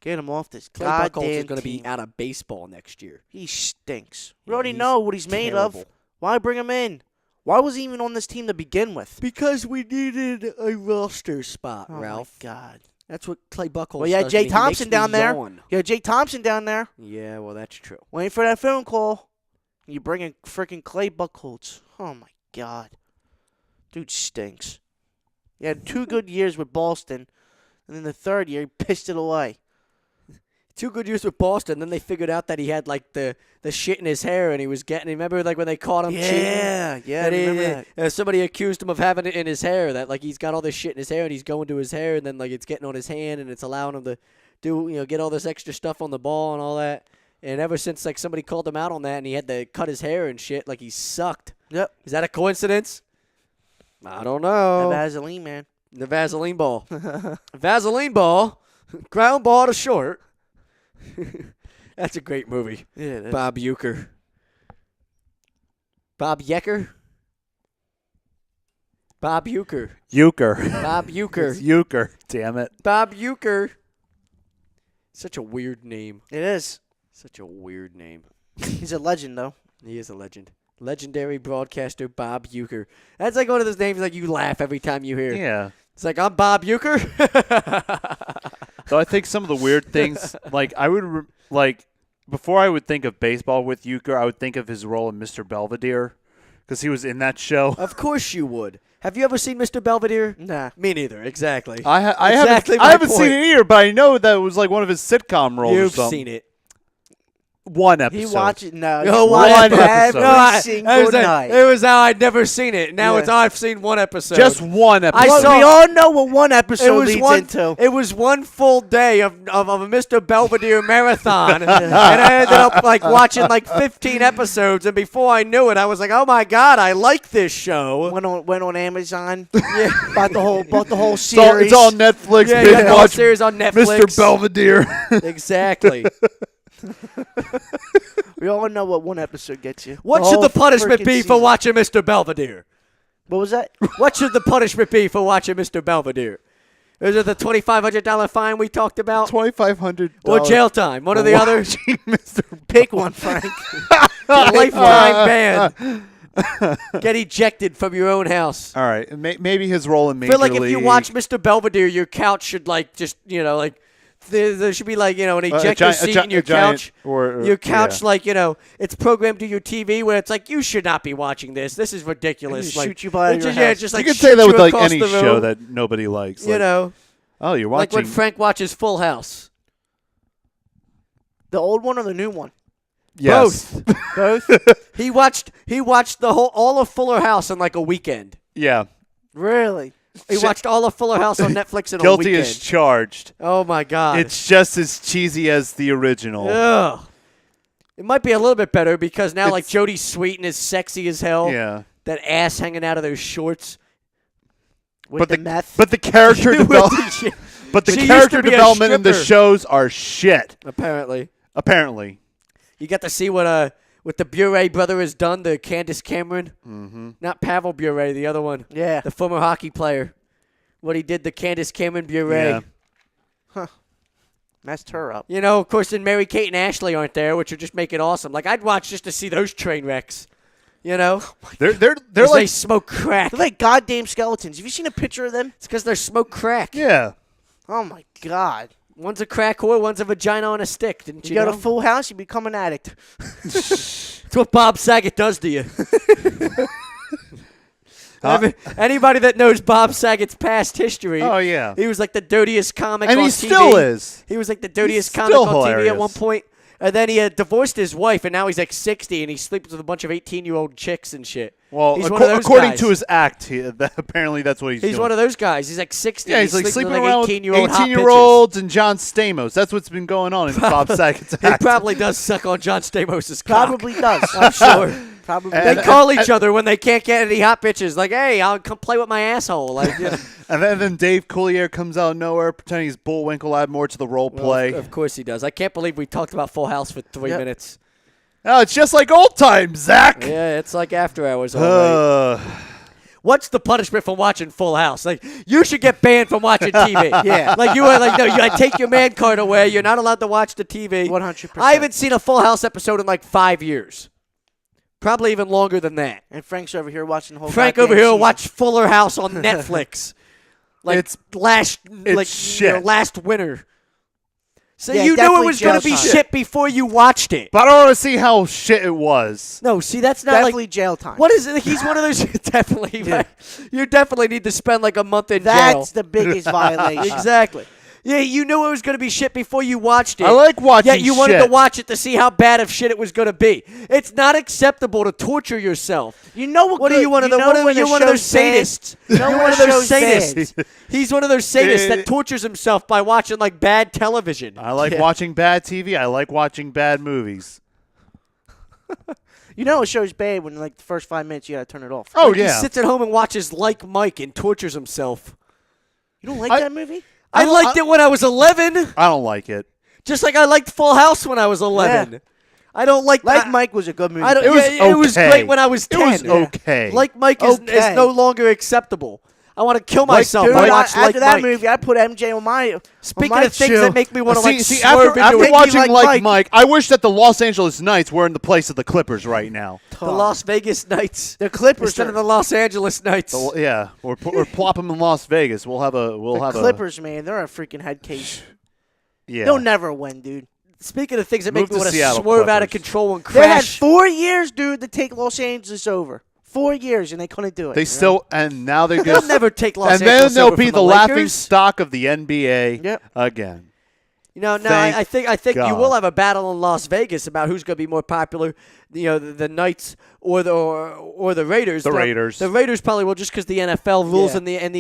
Get him off this Clay goddamn Buchholz is going to be team. out of baseball next year. He stinks. We Yeah, already he's know what he's made terrible. of. Why bring him in? Why was he even on this team to begin with? Because we needed a roster spot, Oh, Ralph. my God. That's what Clay Buchholz Well, you had does. Jay He makes Thompson me down there. yawn. You had Jake Thompson down there. Yeah, well, that's true. Waiting for that phone call. You bring in freaking Clay Buchholz. Oh, my God. Dude stinks. He had 2 good years with Boston, and then the third year, he pissed it away. 2 good years with Boston. Then they figured out that he had like the shit in his hair, and he was getting. Remember, like when they caught him cheating. Yeah, I And remember that. somebody accused him of having it in his hair. That like he's got all this shit in his hair, and he's going to his hair, and then like it's getting on his hand, and it's allowing him to do get all this extra stuff on the ball and all that. And ever since like somebody called him out on that, and he had to cut his hair and shit, like he sucked. Yep. Is that a coincidence? I don't That know. Vaseline, man. The Vaseline ball. Vaseline ball. Ground ball to short. That's a great movie. Yeah, it is. Bob Uecker. Bob Uecker? Bob Uecker. Uecker. Bob Uecker. It's Uecker. Damn it. Bob Uecker. Such a weird name. It is. Such a weird name. He's a legend, though. He is a legend. Legendary broadcaster Bob Uecker. That's like one of those names like you laugh every time you hear. Yeah. It's like, I'm Bob Uecker. So I think some of the weird things, like before I would think of baseball with Uecker, I would think of his role in Mr. Belvedere because he was in that show. Of course you would. Have you ever seen Mr. Belvedere? Nah. Me neither. Exactly. I Exactly my haven't seen point. it either, but I know that it was like one of his sitcom roles or You've something. seen it. One episode. He watches no. No, he one watches episode. every single night. It was how I'd never seen it. Now Yeah. it's I've seen one episode. Just one episode. I saw- we all know what one episode it was leads one. into. It was one full day of a Mr. Belvedere marathon, and I ended up like watching like 15 episodes. And before I knew it, I was like, "Oh my god, I like this show." Went on Amazon. Yeah, bought the whole It's all, series. it's all Netflix. Yeah, Binge yeah, the whole watch series on Netflix. Mr. Belvedere. Exactly. We all know what one episode gets you. What should whole the punishment frickin' be for season. watching Mr. Belvedere? What was that? What should the punishment be for watching Mr. Belvedere? Is it the $2,500 fine we talked about? $2,500 Or jail time? One or the other? Mr. Pick one, Frank. A lifetime ban. Get ejected from your own house. All right, maybe his role in I Major feel like if League. you watch Mr. Belvedere, your couch should like just like there should be like an ejector seat in your couch. Your couch, yeah. like it's programmed to your TV where it's like you should not be watching this. This is ridiculous. Just Like, shoot you by it's your just, yeah, house. just You like can say shoot that with you like across any the show room, that nobody likes. you Like, know, oh, you're like watching. when Frank watches Full House. The old one or the new one? yes. Both. He watched all of Fuller House in like a weekend. Yeah. Really? He watched all of Fuller House on Netflix in a Guilty weekend. as charged. Oh my god! It's just as cheesy as the original. Ugh. It might be a little bit better because now like It's- Jodie Sweetin is sexy as hell. Yeah. That ass hanging out of those shorts. With the meth? But the character With development. the- But the She used character to be a development in the stripper. shows are shit. Apparently, Apparently. you got to see what the Bure brother has done to Candace Cameron. Mm-hmm. Not Pavel Bure, the other one, Yeah. the former hockey player. What he did to Candace Cameron Bure. Yeah. Messed her up. You know, of course, then Mary Kate and Ashley aren't there, which would just make it awesome. Like I'd watch just to see those train wrecks. You know, They're as they like smoke crack. They're like goddamn skeletons. Have you seen a picture of them? It's because they're smoke crack. yeah. Oh, my God. One's a crack whore, one's a vagina on a stick. Didn't You you got know? a full house, you become an addict. It's what Bob Saget does to you. Anybody that knows Bob Saget's past history, Oh yeah. he was like the dirtiest comic And on he TV. still is. He was like the dirtiest comic still on TV at hilarious. one point. And then he had divorced his wife, and now he's like 60, and he sleeps with a bunch of 18-year-old chicks and shit. Well, he's one of those according guys. to his act, apparently that's what he's doing. He's one of those guys. He's like 60. Yeah, he's like sleeping sleeping with around like with 18-year-old hot 18-year-olds and John Stamos. That's what's been going on in Bob Saget's bitches. He act. probably does suck on John Stamos' cock. Probably does. I'm sure. Probably They does. call each other when they can't get any hot bitches. Like, hey, I'll come play with my asshole. Like, you know. And then Dave Coulier comes out of nowhere pretending he's Bullwinkle, add more to the role play. Of course he does. I can't believe we talked about Full House for 3 Yep. minutes. Oh, it's just like old times, Zach. Yeah, it's like after hours all right. What's the punishment for watching Full House? Like, you should get banned from watching TV. Yeah. Like, you are like, no, you take your man card away. You're not allowed to watch the TV. 100%. I haven't seen a Full House episode in like 5 years. Probably even longer than that. And Frank's over here watching the whole Frank goddamn over here season. watched Fuller House on Netflix. Like It's last shit. last winter. So Yeah, you knew it definitely was going to be jail time. shit before you watched it. But I don't want to see how shit it was. No, see, that's not Definitely like jail time. what is it? He's one of those definitely. Yeah. You definitely need to spend like a month in That's jail. the biggest violation. Exactly. Yeah, you knew it was going to be shit before you watched it. I like watching Yet you wanted shit. to watch it to see how bad of shit it was going to be. It's not acceptable to torture yourself. You know what? What are you one of the? You're one of those sadists. You're know one when of a those show's bad? sadists. He's one of those sadists that tortures himself by watching like bad television. I like watching bad TV. I like watching bad movies. You know a show's bad when like the first 5 minutes you gotta turn it off. Oh, He yeah. sits at home and watches Like Mike and tortures himself. You don't like that movie? I liked it when I was 11. I don't like it. Just like I liked Full House when I was 11. Yeah. I don't like that. Mike was a good movie. It was great when I was 10. It was okay. Like Mike is no longer acceptable. I want to kill myself. Dude, after that Mike. movie, I put MJ on my. Speaking on my of things shoe. that make me want to see, swerve after into it. watching Like Mike, I wish that the Los Angeles Knights were in the place of the Clippers right now. The Las Vegas Knights. The Clippers instead of the Los Angeles Knights. Yeah, or plop them in Las Vegas. We'll have the Clippers, man. They're a freaking head case. Yeah, they'll never win, dude. Speaking of things that make me want to Seattle swerve Clippers. out of control and They had crash. 4 years, dude, to take Los Angeles over. 4 years, and they couldn't do it. They still, and now they're They'll just, never take Los and Angeles then they'll over be from the Lakers. laughing stock of the NBA again. You know, no, Thank I think you God. will have a battle in Las Vegas about who's going to be more popular. You know, the Knights or the Raiders. The Raiders. The Raiders probably will, just because the NFL rules Yeah. and the and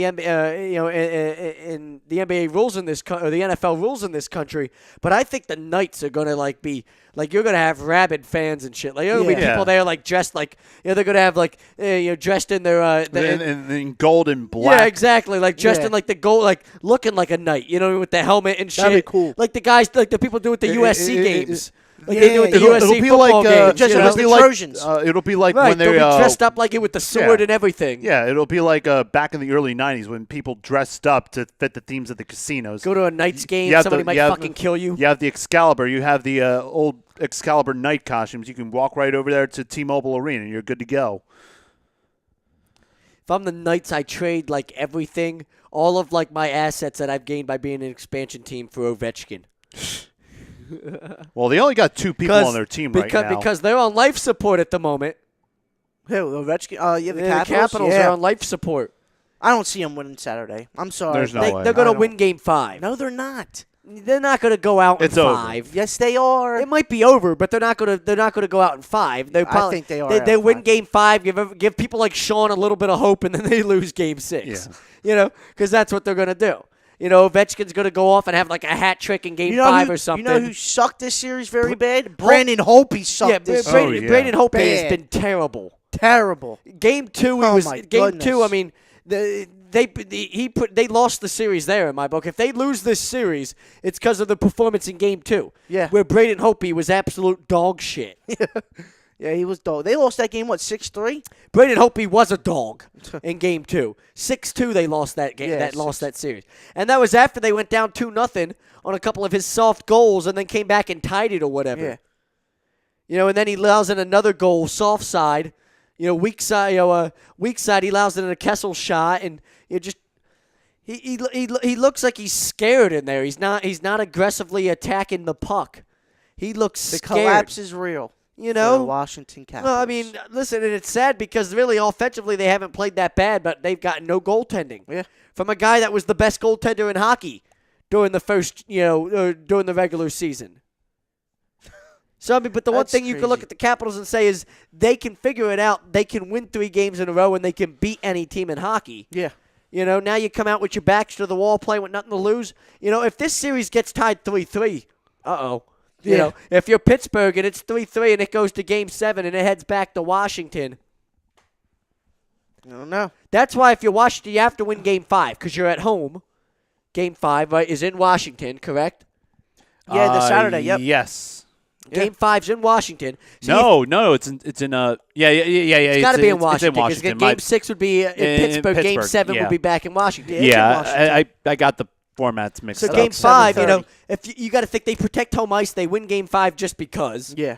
the NBA rules in this or the NFL rules in this country. But I think the Knights are going to be you're going to have rabid fans and shit. Like there will be Yeah. people there dressed they're going to have dressed in their in gold and black. Yeah, exactly. Dressed Yeah. in the gold, looking like a knight, with the helmet and shit. That'd be cool. Like the guys, like the people do at the USC games. Like Yeah, they do at the it'll USC be football games. just you like know? the Trojans. It'll be like Right, when they'll they're be dressed up like it with the sword and everything. Yeah, it'll be like back in the early '90s when people dressed up to fit the themes of the casinos. Go to a Knights game, You have somebody the- might you have- fucking kill you. You have the Excalibur. You have the old Excalibur Knight costumes. You can walk right over there to T-Mobile Arena, and you're good to go. If I'm the Knights, I trade everything, all of my assets that I've gained by being an expansion team for Ovechkin. Well, they only got 2 people on their team right now. Because they're on life support at the moment. Who, Ovechkin? Yeah, the The Capitals yeah. are on life support. I don't see them winning Saturday. I'm sorry. There's no way. They're going I to don't- win Game 5. No, they're not. They're not going to go out It's in over. 5. Yes, they are. It might be over, but they're not going to go out in 5. They probably, think they are They, out they in win 5. Game 5, give people like Sean a little bit of hope, and then they lose Game 6. Yeah. Because that's what they're going to do. Ovechkin's going to go off and have a hat trick in Game 5 or something. You know who sucked this series very bad? Brandon Hope. He sucked Yeah, this. Braden, yeah. Braden Hope has Bad. been terrible. Terrible. Game 2, Oh, was my Game goodness. 2. I mean, they lost the series there in my book. If they lose this series, it's because of the performance in Game 2. Yeah. Where Braden Hope was absolute dog shit. Yeah, he was dog. They lost that game, 6-3? Braden Hope was a dog in Game 2. 6-2 they lost that game. Yeah, Lost that series, and that was after they went down 2-0 on a couple of his soft goals, and then came back and tied it or whatever. Yeah. And then he allows in another goal, soft side. Weak side. Weak side. He allows in a Kessel shot, and he looks like he's scared in there. He's not aggressively attacking the puck. He looks The scared. collapse is real. For the Washington Capitals. Well, I mean, listen, and it's sad because really offensively they haven't played that bad, but they've got no goaltending. Yeah. From a guy that was the best goaltender in hockey during the during the regular season. So, I mean, but the one That's thing you can look crazy. at the Capitals and say is they can figure it out. They can win 3 games in a row and they can beat any team in hockey. Yeah. Now you come out with your backs to the wall playing with nothing to lose. If this series gets tied 3-3, uh-oh. If you're Pittsburgh and it's 3-3 and it goes to Game 7 and it heads back to Washington, I don't know. that's why if you're Washington, you have to win Game 5 because you're at home. Game 5, right, is in Washington, correct? Yeah, the Saturday, yep. Yes. Game 5's in Washington. No, it's in yeah. It's got to be in Washington. It's in Washington. Game 6 would be in Pittsburgh. Game 7 yeah. would be back in Washington. Yeah, it's in Washington. I got the formats mixed So up. Game 5, 7:30. if you got to think they protect home ice, they win Game 5 just because. Yeah.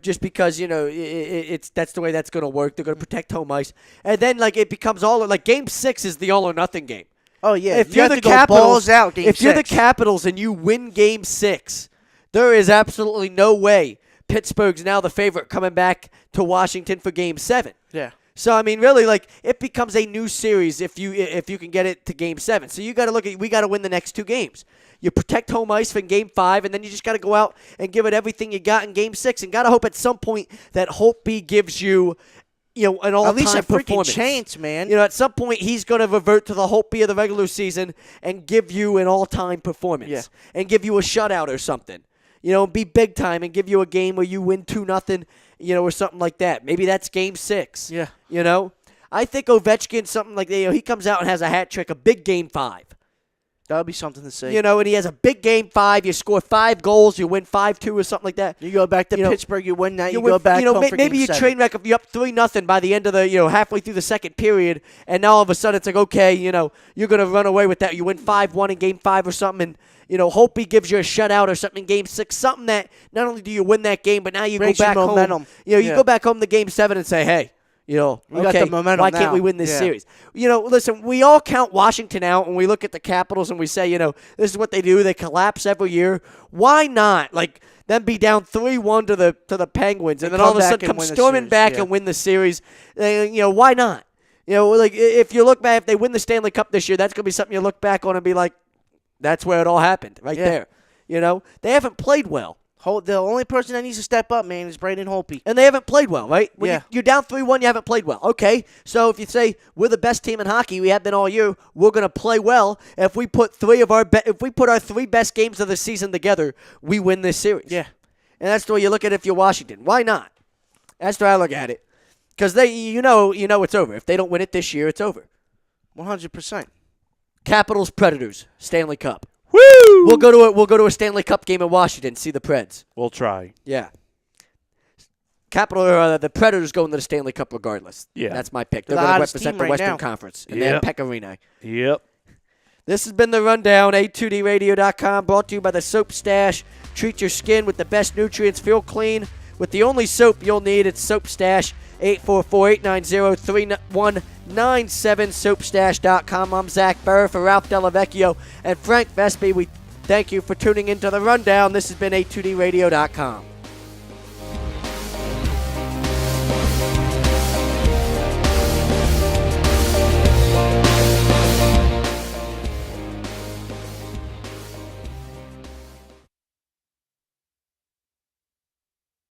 Just because it's that's the way that's going to work. They're going to protect home ice, and then it becomes all Game 6 is the all or nothing game. Oh, yeah. If you you're have the to go Capitals, balls out game if you're the 6. Capitals and you win Game 6, there is absolutely no way Pittsburgh's now the favorite coming back to Washington for Game 7. Yeah. So I mean, really, it becomes a new series if you can get it to Game 7. So you got to look at we got to win the next 2 games. You protect home ice for Game 5, and then you just got to go out and give it everything you got in Game 6, and got to hope at some point that Holtby gives you, an all-time At least a freaking performance. chance, man. At some point he's going to revert to the Holtby of the regular season and give you an all-time performance, and give you a shutout or something. Be big time and give you a game where you win 2-0, or something like that. Maybe that's Game 6. Yeah. I think Ovechkin, something like that. He comes out and has a hat trick, a big Game 5. That would be something to see. You know, and he has a big game 5. You score 5 goals, you win 5-2 or something like that. You go back to Pittsburgh, you win that. You go win, back. Home for maybe game you 7. train wreck if you're up 3-0 by the end of the halfway through the second period, and now all of a sudden it's like, okay, you're gonna run away with that. You win 5-1 in game 5 or something, and hope he gives you a shutout or something in game 6. Something that not only do you win that game, but now you Brings go back you momentum. home. You go back home to game 7 and say, hey. We got okay, the momentum why now. can't we win this series? Listen, we all count Washington out when we look at the Capitals and we say, this is what they do. They collapse every year. Why not? Like, them be down 3-1 to the Penguins and then all of a sudden come storming back and win the series. Why not? If you look back, if they win the Stanley Cup this year, that's going to be something you look back on and be like, that's where it all happened there. They haven't played well. The only person that needs to step up, man, is Braden Holtby. And they haven't played well, right? When Yeah. you're down 3-1, you haven't played well. Okay, so if you say we're the best team in hockey, we have been all year, we're going to play well. If we put our 3 best games of the season together, we win this series. Yeah. And that's the way you look at it if you're Washington. Why not? That's the way I look at it. Because it's over. If they don't win it this year, it's over. 100%. Capitals, Predators, Stanley Cup. Woo! We'll go to a Stanley Cup game in Washington. See the Preds. We'll try. Yeah. The Predators going to the Stanley Cup regardless. Yeah. That's my pick. They're They're the going to hottest represent team the right Western now. Conference. And Yep. they have Pekka Rinne. Yep. This has been the Rundown, A2DRadio.com, brought to you by the Soap Stash. Treat your skin with the best nutrients. Feel clean with the only soap you'll need. It's Soap Stash, 844-890-3197, soapstash.com. I'm Zach Burr for Ralph Delavecchio and Frank Vespi. We thank you for tuning into the Rundown. This has been A2DRadio.com.